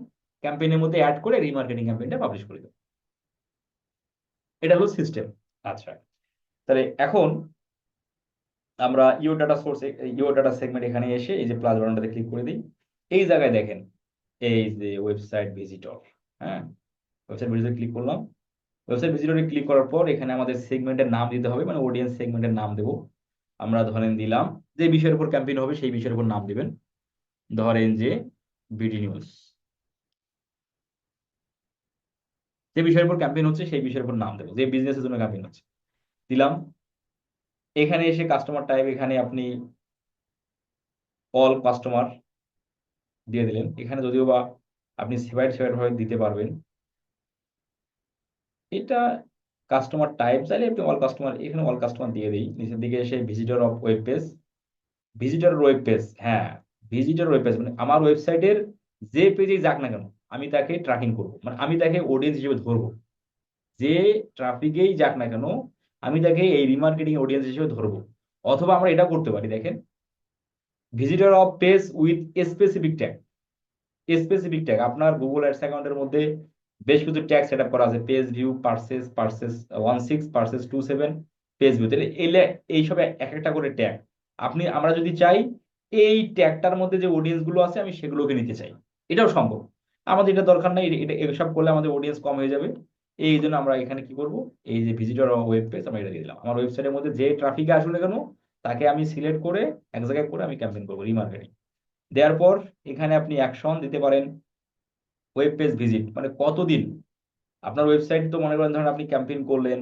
ক্যাম্পেইনের মধ্যে অ্যাড করে রিমার্কেটিং ক্যাম্পেইনটা পাবলিশ করে দেবো। এটা হলো সিস্টেম। আচ্ছা, তাহলে এখন আমরা ইও ডাটা সেগমেন্ট এখানে এসে এই যে প্লাস বাটনটাতে ক্লিক করে দিই। এই জায়গায় দেখেন এই যে ওয়েবসাইট ভিজিটর। হ্যাঁ, ওয়েবসাইট ভিজিটর ক্লিক করলাম। ওয়েবসাইট ভিজিটরে ক্লিক করার পর এখানে আমাদের সেগমেন্টের নাম দিতে হবে, মানে অডিয়েন্স সেগমেন্টের নাম দেবো। আমরা ধরেন দিলাম যে বিষয়ের উপর ক্যাম্পেইন হবে সেই বিষয়ের উপর নাম দিবেন। ধরেন যে বিডি নিউজ, যে বিষয়ের উপর ক্যাম্পেইন হচ্ছে সেই বিষয়ের উপর নাম দেবো, যে বিজনেসের জন্য ক্যাম্পেইন হচ্ছে দিলাম। এখানে এসে কাস্টমার টাইপ এখানে আপনি অল কাস্টমার দিয়ে দিলেন। এখানে যদিও বা আপনি সেপারেট ভাবে দিতে পারবেন। এটা কাস্টমার টাইপ চাইলে আপনি অল কাস্টমার, এখানে অল কাস্টমার দিয়ে দিই। নিচের দিকে এসে visitor of web page, visitor web page, হ্যাঁ ভিজিটর ওয়েব পেজ, মানে আমার ওয়েবসাইটের যে পেজে যাক না কেন আমি তাকে ট্র্যাকিং করবো, মানে আমি তাকে অডিয়েন্স হিসেবে ধরবো। যে ট্রাফিকেই যাক না কেন আমি তাকে এই রিমার্কেটিং অডিয়েন্স হিসেবে ধরবো। অথবা আমরা এটা করতে পারি, দেখেন visitor of page with specific tag. Specific tag আপনার গুগল অ্যাডস অ্যাকাউন্টের মধ্যে বেশ কিছু ট্যাগ সেট আপ করা আছে, page view, purchase, purchase 16, purchase 27, page view. তাহলে এইসব এক একটা করে ট্যাগ আমরা যদি চাই এই ট্যাগটার মধ্যে যে অডিয়েন্স গুলো আছে আমি সেগুলোকে নিতে চাই, এটাও সম্ভব। আমাদের এটা দরকার নাই, এটা এসব করলে আমাদের অডিয়েন্স কম হয়ে যাবে। এই জন্য আমরা এখানে কি করব, এই যে ভিজিটর ওয়েব পেজ আমরা এটা দিয়ে দিলাম। আমার ওয়েবসাইটের মধ্যে যে ট্রাফিক আসলে কেন তাকে আমি সিলেক্ট করে এক জায়গায় করে আমি ক্যাম্পেইন করবো রিমার্কেটিং। দেওয়ার পর এখানে আপনি অ্যাকশন দিতে পারেন ওয়েব পেজ ভিজিট, মানে কতদিন আপনার ওয়েবসাইট, তো মনে করেন ধরেন আপনি ক্যাম্পেইন করলেন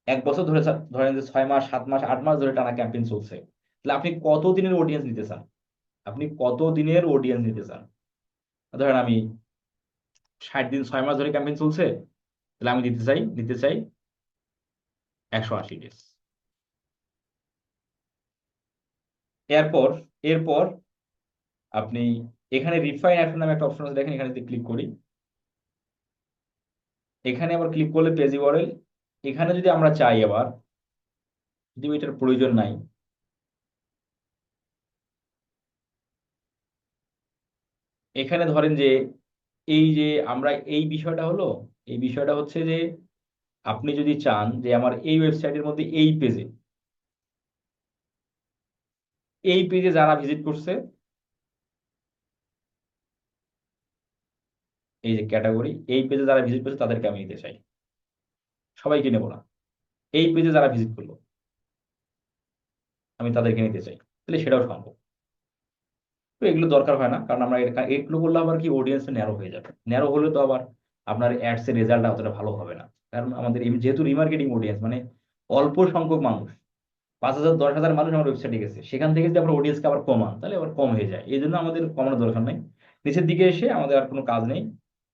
1 বছর ধরে, ধরেন যে 6 মাস 7 মাস 8 মাস ধরে টানা ক্যাম্পেইন চলছে, তাহলে আপনি কত দিনের অডিয়েন্স নিতে চান? আপনি কত দিনের অডিয়েন্স নিতে চান? ধরেন আমি 60 দিন, 6 মাস ধরে ক্যাম্পেইন চলছে, তাহলে আমি নিতে চাই 180 ডেজ। এরপর এরপর আপনি এখানে রিফাইন অ্যাকশন নামে একটা অপশন আছে, দেখেন এখানে যদি ক্লিক করি, এখানে আবার ক্লিক করলে পেজ ইউআরএল। এখানে যদি আমরা চাই আবার, যদি এটার প্রয়োজন নাই, এখানে ধরেন যে এই যে আমরা এই বিষয়টা হচ্ছে যে আপনি যদি চান যে আমার এই ওয়েবসাইটের মধ্যে এই পেজে এই পেজে যারা ভিজিট করছে, এই যে ক্যাটাগরি, এই পেজে যারা ভিজিট করছে তাদেরকে আমি নিতে চাই, সবাইকে নেবো না। এই পেজে যারা ভিজিট করলো আমি তাদেরকে নিতে চাই, তাহলে সেটাও সম্ভব। তো এগুলো দরকার হয় না, কারণ আমরা এগুলো করলে আবার কি অডিয়েন্সটা ন্যারো হয়ে যাবে। ন্যারো হলে তো আবার আপনার অ্যাডস এর রেজাল্টটা অতটা ভালো হবে না। কারণ আমাদের যেহেতু রিমার্কেটিং অডিয়েন্স, মানে অল্প সংখ্যক মানুষ, 5,000 10,000 মানুষ আমার ওয়েবসাইটে গেছে, সেখান থেকে যদি আমরা অডিয়েন্সকে আবার কমান তাহলে আবার কম হয়ে যায়। এই জন্য আমাদের কমানোর দরকার নাই। নিচের দিকে এসে আমাদের আর কোনো কাজ নেই,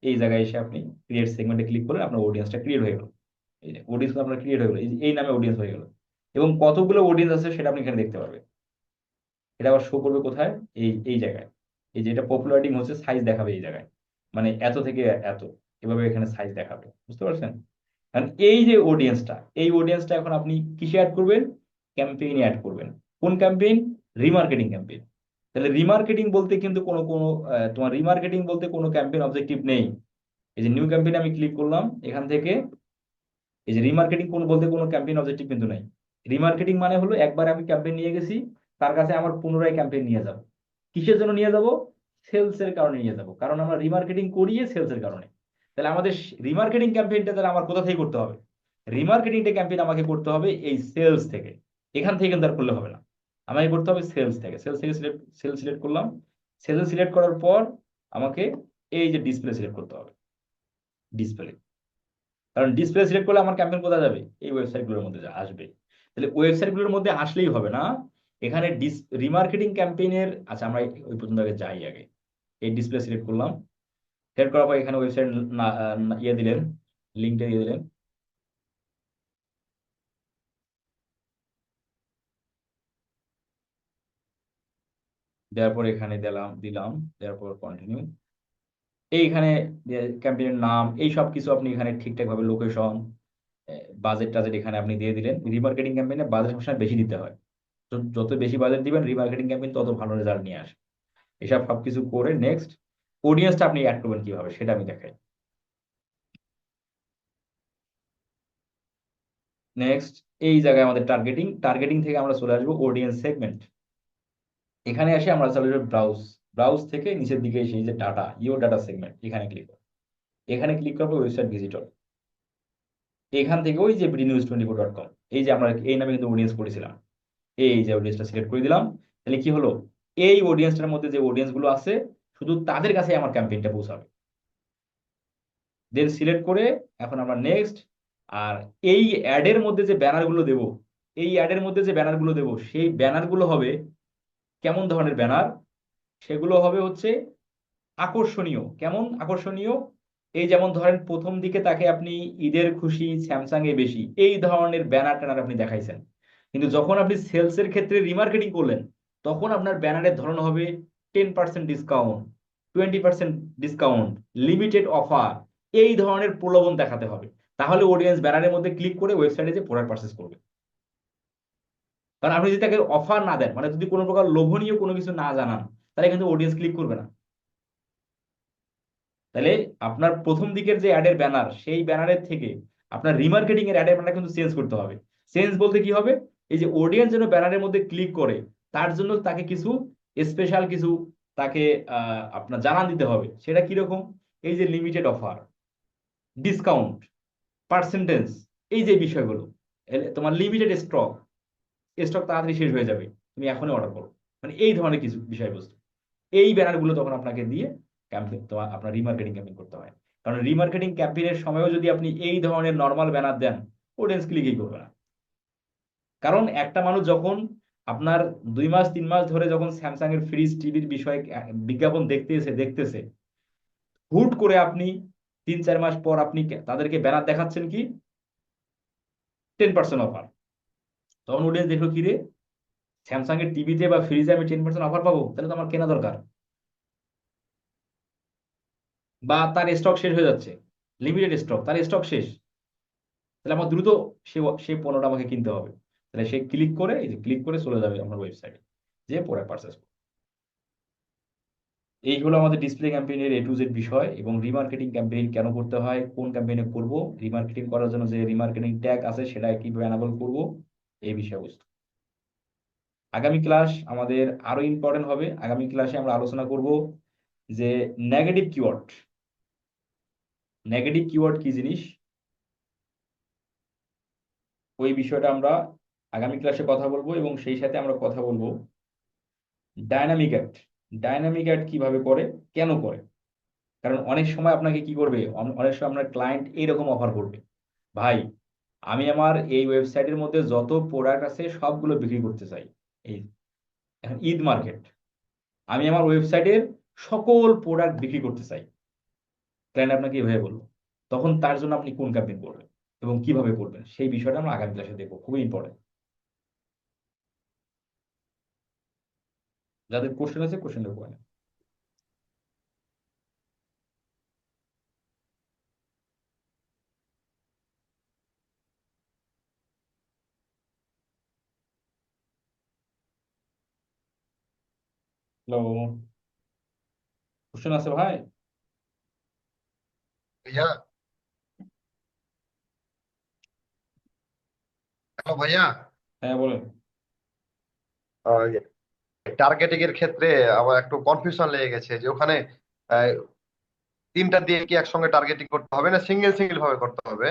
এই জায়গায় এসে আপনি ক্রিয়েট সেগমেন্টে ক্লিক করলে আপনার অডিয়েন্সটা ক্রিয়েট হয়ে গেল। এই অডিয়েন্স আপনার ক্রিয়েট হয়ে গেল, এই নামে অডিয়েন্স হয়ে গেল। এবং কতগুলো অডিয়েন্স আছে সেটা আপনি এখানে দেখতে পারবেন। এটা আবার শো করবে কোথায়? এই এই জায়গায়। এই যে এটা পপুলারিটি হচ্ছে, সাইজ দেখাবে এই জায়গায়, মানে এত থেকে এত, এভাবে এখানে সাইজ দেখাবে। বুঝতে পারছেন? কারণ এই যে অডিয়েন্সটা, এই অডিয়েন্সটা এখন আপনি কিসে অ্যাড করবেন? ক্যাম্পেইনে অ্যাড করবেন। কোন ক্যাম্পেইন? Remarketing campaign. তাহলে রিমার্কেটিং বলতে কিন্তু কোনো তোমার রিমার্কেটিং বলতে কোনো ক্যাম্পেইন অবজেক্টিভ নেই। এই যে নিউ ক্যাম্পেইনে আমি ক্লিক করলাম, এখান থেকে এই যে রিমার্কেটিং কোন বলতে কোনো ক্যাম্পেইন অবজেক্টিভ কিন্তু নাই। রিমার্কেটিং মানে হলো একবার আমি ক্যাম্পেইন নিয়ে গেছি, তার কাছে আমার পুনরায় ক্যাম্পেইন নিয়ে যাব। কিসের জন্য নিয়ে যাব? সেলস এর কারণে নিয়ে যাব, কারণ আমরা রিমার্কেটিং করিয়ে সেলস এর কারণে। তাহলে আমাদের রিমার্কেটিং ক্যাম্পেইনটা তাহলে আমার কোথা থেকে করতে হবে? রিমার্কেটিংটা ক্যাম্পেইন আমাকে করতে হবে এই সেলস থেকে। এখান থেকে কিন্তু আর করলে হবে না, আমাকে করতে হবে সেলস থেকে। সেলস সিলেক্ট করলাম। সেলস সিলেক্ট করার পর আমাকে এই যে ডিসপ্লে সিলেক্ট করতে হবে, ডিসপ্লে। কারণ ডিসপ্লে সিলেক্ট করলে আমার ক্যাম্পেইন কোথায় যাবে? এই ওয়েবসাইটগুলোর মধ্যে আসবে। তাহলে ওয়েবসাইটগুলোর মধ্যে আসলেই হবে না, এখানে রিমার্কেটিং ক্যাম্পেইনের, আচ্ছা আমরা ওই পর্যন্ত আগে যাই আগে। এই ডিসপ্লে সিলেক্ট করলাম, সিলেক্ট করার পর এখানে ওয়েবসাইট ইয়ে দিলেন, লিঙ্কটা দিয়ে দিলেন। দেওয়ার পর এখানে দিলাম, দেওয়ার পর কন্টিনিউ। এইখানে ক্যাম্পেইনের নাম এই সব কিছু আপনি এখানে ঠিকঠাক ভাবে, লোকেশন, বাজেট টাজেট এখানে আপনি দিয়ে দিলেন। রিমার্কেটিং ক্যাম্পেইনে বাজেট সবসময় বেশি দিতে হয়, তো যত বেশি বাজেট দিবেন রিমার্কেটিং ক্যাম্পেইন তত ভালো রেজাল্ট নিয়ে আসে। এসব সবকিছু করে নেক্সট, অডিয়েন্সটা আপনি অ্যাড করবেন কিভাবে সেটা আমি দেখাই। নেক্সট, এই জায়গায় আমাদের টার্গেটিং, টার্গেটিং থেকে আমরা চলে আসবো অডিয়েন্স সেগমেন্ট। এখানে এসে আমরা চলে যাবো ব্রাউজ। ব্রাউজ থেকে নিচের দিকে এসে এই যে ডাটা, ইওর ডাটা সেগমেন্ট, এখানে ক্লিক করবো। এখানে ক্লিক করবো ওয়েবসাইট ভিজিটর। এখান থেকে ওই যে bdnews24.com, এই যে আমরা এই নামে কিন্তু অডিয়েন্স করেছিলাম, এই যে অডিয়েন্সটা সিলেক্ট করে দিলাম। তাহলে কি হলো? এই অডিয়েন্সটার মধ্যে যে অডিয়েন্স গুলো আছে শুধু তাদের কাছে আমার ক্যাম্পেইনটা পৌঁছাবে। দেন সিলেক্ট করে এখন আমরা নেক্সট। আর এই অ্যাডের মধ্যে যে ব্যানারগুলো দেব, এই অ্যাডের মধ্যে যে ব্যানারগুলো দেব সেই ব্যানারগুলো হবে কেমন ধরনের ব্যানার? সেগুলো হবে হচ্ছে আকর্ষণীয়। কেমন আকর্ষণীয়? এই যেমন ধরেন প্রথম দিকে তাকে আপনি ঈদের খুশি স্যামসাং এ বেশি, এই ধরনের ব্যানার ট্যানার আপনি দেখাইছেন। কিন্তু যখন আপনি সেলস এর ক্ষেত্রে রিমার্কেটিং করলেন, তখন আপনার ব্যানারের ধরন হবে 10% ডিসকাউন্ট, 20% ডিসকাউন্ট, লিমিটেড অফার, এই ধরনের প্রলোভন দেখাতে হবে। তাহলে অডিয়েন্স ব্যানারের মধ্যে ক্লিক করে ওয়েবসাইটে যে প্রোডাক্ট পারচেস করবে। কারণ আপনি যদি তাকে অফার না দেন, মানে যদি কোনো প্রকার লোভনীয় কোনো কিছু না জানান, তাহলে কিন্তু অডিয়েন্স ক্লিক করবে না। তাহলে আপনার প্রথম দিকের যে অ্যাডের ব্যানার, সেই ব্যানারের থেকে আপনার রিমার্কেটিং এর অ্যাডের ব্যানার কিন্তু চেঞ্জ করতে হবে। চেঞ্জ বলতে কি হবে? এই যে অডিয়েন্স যেন ব্যানারের মধ্যে ক্লিক করে, তার জন্য তাকে কিছু স্পেশাল কিছু তাকে আপনার জানান দিতে হবে। সেটা কিরকম? এই যে লিমিটেড অফার, ডিসকাউন্ট, পার্সেন্টেজ, এই যে বিষয়গুলো, তোমার লিমিটেড স্টক, স্টক তাড়াতাড়ি শেষ হয়ে যাবে, তুমি এখনই অর্ডার করো, মানে এই ধরনের কিছু বিষয়বস্তু। এই ব্যানারগুলো তখন আপনাকে দিয়ে ক্যাম্পেইন, তোমার আপনার রিমার্কেটিং ক্যাম্পেইন করতে হয়। কারণ রিমার্কেটিং ক্যাম্পেইনের সময়ও যদি আপনি এই ধরনের নর্মাল ব্যানার দেন, অডিয়েন্স ক্লিকই করবে না। কারণ একটা মানুষ যখন আপনার 2 মাস 3 মাস ধরে যখন স্যামসাং এর ফ্রিজ টিভির বিষয়ে বিজ্ঞাপন দেখতেছে, হুট করে আপনি 3 4 মাস পর আপনি তাদেরকে ব্যানার দেখাচ্ছেন কি 10% অফার, তখন অডিয়েন্স দেখলো কি রে, স্যামসাং এর টিভিতে বা ফ্রিজে আমি 10% অফার পাবো, তাহলে তো আমার কেনা দরকার। বা তার স্টক শেষ হয়ে যাচ্ছে, লিমিটেড স্টক, তার স্টক শেষ, তাহলে আমার দ্রুত সে সে পণ্যটা আমাকে কিনতে হবে। তাহলে সে ক্লিক করে, এই যে ক্লিক করে চলে যাবে আমার ওয়েবসাইটে, যে পরে পারচেস। এই হলো আমাদের ডিসপ্লে ক্যাম্পেইনের A to Z বিষয়। এবং রিমার্কেটিং ক্যাম্পেইন কেন করতে হয়, কোন ক্যাম্পেইনে করব, রিমার্কেটিং করার জন্য যে রিমার্কেটিং ট্যাগ আছে সেটা কিভাবে এনাবল করব, এই বিষয়বস্তু। আগামী ক্লাস আমাদের আরো ইম্পর্টেন্ট হবে। আগামী ক্লাসে আমরা আলোচনা করব যে নেগেটিভ কিওয়ার্ড। নেগেটিভ কিওয়ার্ড কি জিনিস, ওই বিষয়টা আমরা আগামী ক্লাসে কথা বলবো, এবং সেই সাথে আমরা কথা বলবো ডায়নামিক অ্যাড। ডায়নামিক অ্যাড কিভাবে করে, কেন করে। কারণ অনেক সময় আপনাকে কি করবে, অনেক সময় আপনার ক্লায়েন্ট এইরকম অফার করবে, ভাই আমি আমার এই ওয়েবসাইটের মধ্যে যত প্রোডাক্ট আছে সবগুলো বিক্রি করতে চাই। এই এখন ঈদ মার্কেট, আমি আমার ওয়েবসাইটের সকল প্রোডাক্ট বিক্রি করতে চাই। ক্লায়েন্ট আপনাকে এভাবে বলবো, তখন তার জন্য আপনি কোন ক্যাম্পেইন করবেন এবং কিভাবে করবেন, সেই বিষয়টা আমরা আগামী ক্লাসে দেখবো, খুবই ইম্পর্টেন্ট। যাদের কোশ্চেন আছে কোশ্চেনটা করে। হ্যালো, কোশ্চেন আছে ভাই? भैया। হ্যালো ভাইয়া। হ্যাঁ বলেন। টার্গেটিং এর ক্ষেত্রে আমার একটু কনফিউশন লেগে গেছে যে ওখানে আহ, তিনটা দিয়ে কি একসঙ্গে টার্গেটিং করতে হবে না সিঙ্গেল সিঙ্গেল ভাবে করতে হবে?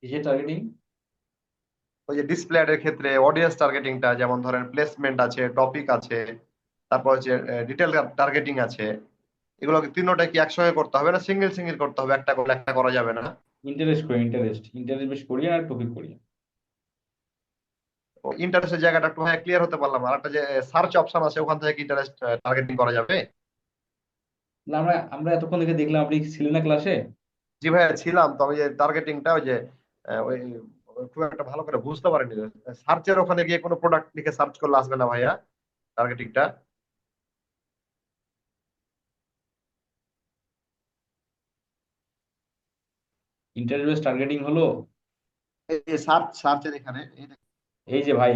কিসের টার্গেটিং? ওই যে ডিসপ্লে অ্যাড এর ক্ষেত্রে অডিয়েন্স টার্গেটিংটা, যেমন ধরেন প্লেসমেন্ট আছে, টপিক আছে, তারপর হচ্ছে ডিটেল টার্গেটিং আছে, এগুলো কি তিনটা কি একসঙ্গে করতে হবে না সিঙ্গেল সিঙ্গেল করতে হবে? একটা করলে একটা করা যাবে না? ইন্টারেস্ট করি, ইন্টারেস্ট ইন্টারেস্ট বেশ করি আর টপিক করি। ইন্টারেস্টের জায়গাটা একটু ভাই ক্লিয়ার হতে পারলাম, আর একটা যে সার্চ অপশন আছে ওখান থেকে ইন্টারেস্ট টার্গেটিং করা যাবে? না, আমরা আমরা এতক্ষণ থেকে দেখলাম আপনি ছিলেন না ক্লাসে। জি ভাইয়া ছিলাম, তো আমি যে টার্গেটিংটা ওই যে ওই খুব একটা ভালো করে বুঝতে পারিনি। সার্চের ওখানে গিয়ে কোনো প্রোডাক্ট লিখে সার্চ করলে আসবে না ভাইয়া টার্গেটিংটা? ইন্টারেস্ট টার্গেটিং হলো এই যে সার্চ সার্চের এখানে এই যে ভাই,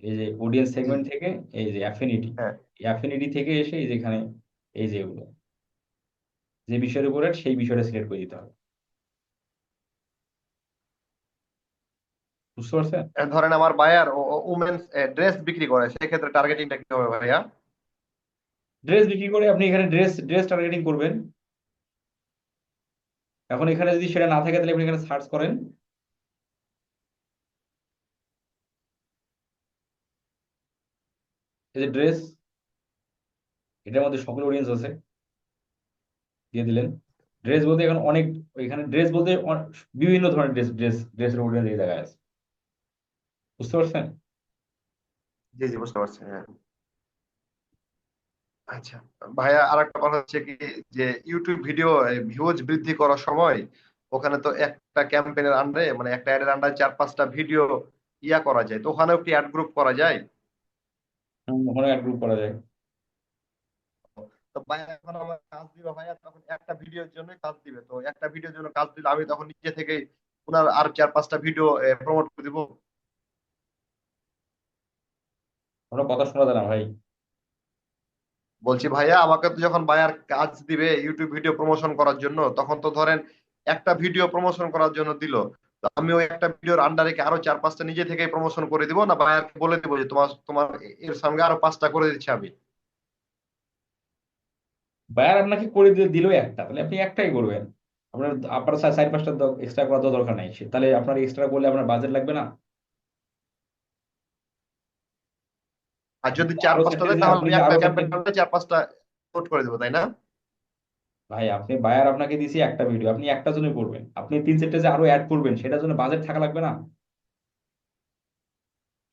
এই যে অডিয়েন্স জি সেগমেন্ট থেকে এই যে অ্যাফিনিটি, হ্যাঁ। অ্যাফিনিটি থেকে এসে এই যে এখানে এই যে এগুলো যে বিষয়ের উপরে সেই বিষয়টা সিলেক্ট করে দিতে হবে। বুঝতে পারছেন? ধরেন আমার বায়ার উমেন্স ড্রেস বিক্রি করে, সেক্ষেত্রে টার্গেটিংটা কি হবে ভাইয়া? ড্রেস বিক্রি করে আপনি এখানে ড্রেস ড্রেস টার্গেটিং করবেন। এখন এখানে যদি সেটা না থাকে তাহলে আপনি এখানে সার্চ করেন, এই যে ড্রেস, এটার মধ্যে সকল অডিয়েন্স আছে, দিয়ে দিলেন। ড্রেস বলতে এখন অনেক, এখানে ড্রেস বলতে বিভিন্ন ধরনের ড্রেসের অডিয়েন্স এই জায়গায় আছে। বুঝতে পারছেন? জি জি বুঝতে পারছি, হ্যাঁ। আচ্ছা ভাইয়া, আর একটা কথা হচ্ছে কি, যে ইউটিউব ভিডিও ভিউজ বৃদ্ধি করার সময় ওখানে তো একটা ক্যাম্পেইনের আন্ডারে, মানে একটা অ্যাডের আন্ডারে 4-5টা ভিডিও ইয়া করা যায়, তো ওখানেও কি অ্যাড গ্রুপ করা যায়? ওখানে অ্যাড গ্রুপ করা যায়। তো ভাইয়া এখন আমার কাজ দিবে ভাইয়া, তখন একটা ভিডিওর জন্য কাজ দিবে, তো একটা ভিডিওর জন্য কাজ দিলে আমি তখন নিজে থেকে ওনার আর 4-5টা ভিডিও প্রমোট করে দিব? ওরা কথা শোনা যায় না ভাই। বলছি ভাইয়া, আমাকে তো যখন বায়ার কাজ দিবে ইউটিউব ভিডিও প্রমোশন করার জন্য, তখন তো ধরেন একটা ভিডিও প্রমোশন করার জন্য দিল, তো আমি ওই একটা ভিডিওর আন্ডারে কি আরো 4-5টা নিজে থেকে প্রমোশন করে দিব, না বায়ারকে বলে দিব যে তোমার তোমার এর সঙ্গে আরো 5টা করে দিচ্ছি আমি? বায়ার আপনাকে করে দিলেও একটা, তাহলে আপনি একটাই করবেন। আপনার আপনার 4-5টা এক্সট্রা করার তো দরকার নাই, তাহলে আপনার এক্সট্রা করলে আপনার বাজেট লাগবে না। আর যদি আরো 4-5টা চারটে দেয় যদি তাহলে আপনি আমি যদি একটা আরো চারটে, ক্যাম্পেইন করলে 4-5টা নোট করে দেবো, তাই না? ভাই আপনি বায়ার আপনাকে দিছি একটা ভিডিও, আপনি একটা জন্য করবেন, আপনি 3-4টে যে আরো অ্যাড করবেন সেটার জন্য বাজেট থাকা লাগবে না।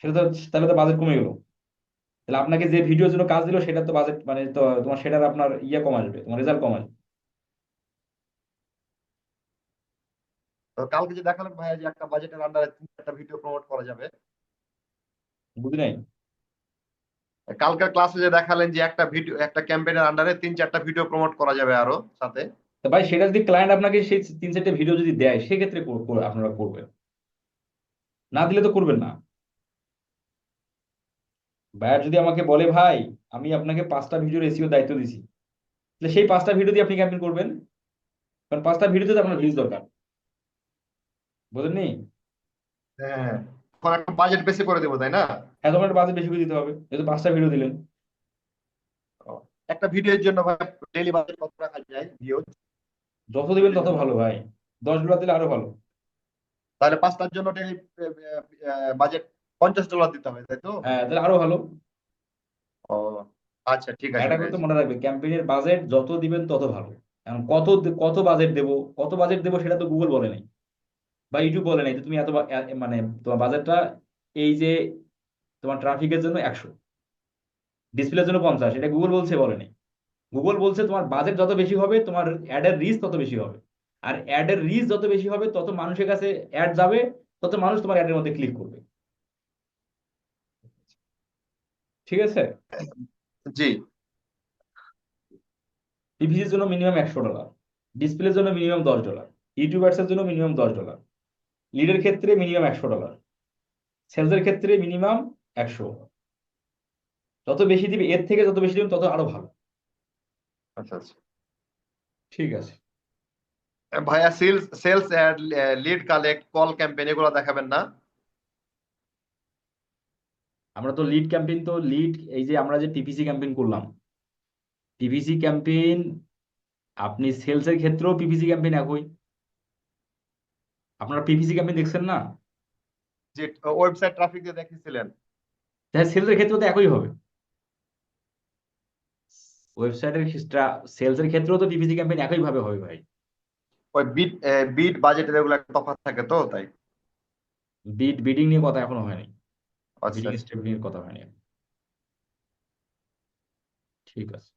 সেটা তো, তাহলে তো বাজেট কমে গেল। তাহলে আপনাকে যে ভিডিওর জন্য কাজ দিল সেটা তো বাজেট, মানে তো তোমার সেটার আপনার ইয়ে কম আসবে, তোমার রেজাল্ট কম আসবে। তো কালকে যে দেখালেন ভাইয়া যে একটা বাজেটের আন্ডারে 3-4টা ভিডিও প্রমোট করা যাবে, বুঝি নাই। কালকের ক্লাসে যে দেখালেন যে একটা ভিডিও একটা ক্যাম্পেইনের আন্ডারে 3-4টা ভিডিও প্রমোট করা যাবে আরো সাথে। তো ভাই সেটা যদি ক্লায়েন্ট আপনাকে সেই 3-4টে ভিডিও যদি দেয় সেক্ষেত্রে আপনারা করবেন, না দিলে তো করবেন না। বায়ার যদি আমাকে বলে ভাই আমি আপনাকে 5টা ভিডিওর এসইও দায়িত্ব দিছি, তাহলে সেই 5টা ভিডিও দিয়ে আপনি ক্যাম্পেইন করবেন, কারণ 5টা ভিডিওতে আপনার ভিউজ দরকার। বুঝলেননি? হ্যাঁ। তখন একটা বাজেট বেশি করে দেবো, তাই না? হ্যাঁ, তোমার একটা বাজেট বেশি করে দিতে হবে, যেহেতু 5টা ভিডিও দিলেন। ও, একটা ভিডিওর জন্য ভাই ডেইলি বাজেট কত রাখা যায় ভিডিও? যত দিবেন তত ভালো ভাই, 10 ডলার দিলে আরো ভালো। তাহলে 5টার জন্য ডেইলি বাজেট $50 দিতে হবে, তাই তো? হ্যাঁ, তাহলে আরো ভালো। ও আচ্ছা, ঠিক আছে একটা ভাই। কথা মনে রাখবে, ক্যাম্পেইনের বাজেট যত দিবেন তত ভালো। এখন কত বাজেট দেবো, কত বাজেট দেবো সেটা তো গুগল বলে নাই বা ইউটিউব বলে নাই যে তুমি মানে তোমার বাজেটটা, এই যে তোমার ট্রাফিকের জন্য 100, ডিসপ্লের জন্য 50, এটা গুগল বলছে, বলে নাই। গুগল বলছে তোমার বাজেট যত বেশি হবে তোমার অ্যাডের রিচ তত বেশি হবে, আর অ্যাডের রিচ যত বেশি হবে তত মানুষের কাছে অ্যাড যাবে, তত মানুষ তোমার অ্যাডের মধ্যে ক্লিক করবে। ঠিক আছে? জি। পিপিসির জন্য মিনিমাম $100, ডিসপ্লের জন্য মিনিমাম $10, ইউটিউবার্সের জন্য মিনিমাম $10, লিডের ক্ষেত্রে মিনিমাম $100, সেলসের ক্ষেত্রে মিনিমাম 100। যত বেশি দিবে, এর থেকে যত বেশি দিবেন তত আরো ভালো। আচ্ছা আচ্ছা। ঠিক আছে। ভাইয়া sales sales ad, lead collect, call campaign এগুলো দেখাবেন না? আমরা তো লিড ক্যাম্পেইন, তো লিড, এই যে আমরা যে পিপিসি ক্যাম্পেইন করলাম, পিপিসি ক্যাম্পেইন, আপনি সেলসের ক্ষেত্রেও পিপিসি ক্যাম্পেইন একই। আপনারা পিপিসি ক্যাম্পেইন দেখছেন না? যে ওয়েবসাইট ট্রাফিক দিয়ে দেখিয়েছিলেন। তাহলে সেলসের ক্ষেত্রেও তো একই হবে। ওয়েবসাইটের সেলসের ক্ষেত্রেও তো পিপিসি ক্যাম্পেইন একই ভাবে হবে ভাই। ওই বিট বাজেটের এগুলো একটা তফাৎ থাকে তো, তাই। বিডিং নিয়ে কথা এখনো হয়নি, আচ্ছা বিডিং আচ্ছা। স্টেপ নিয়ে কথা হয়নি। ঠিক আছে।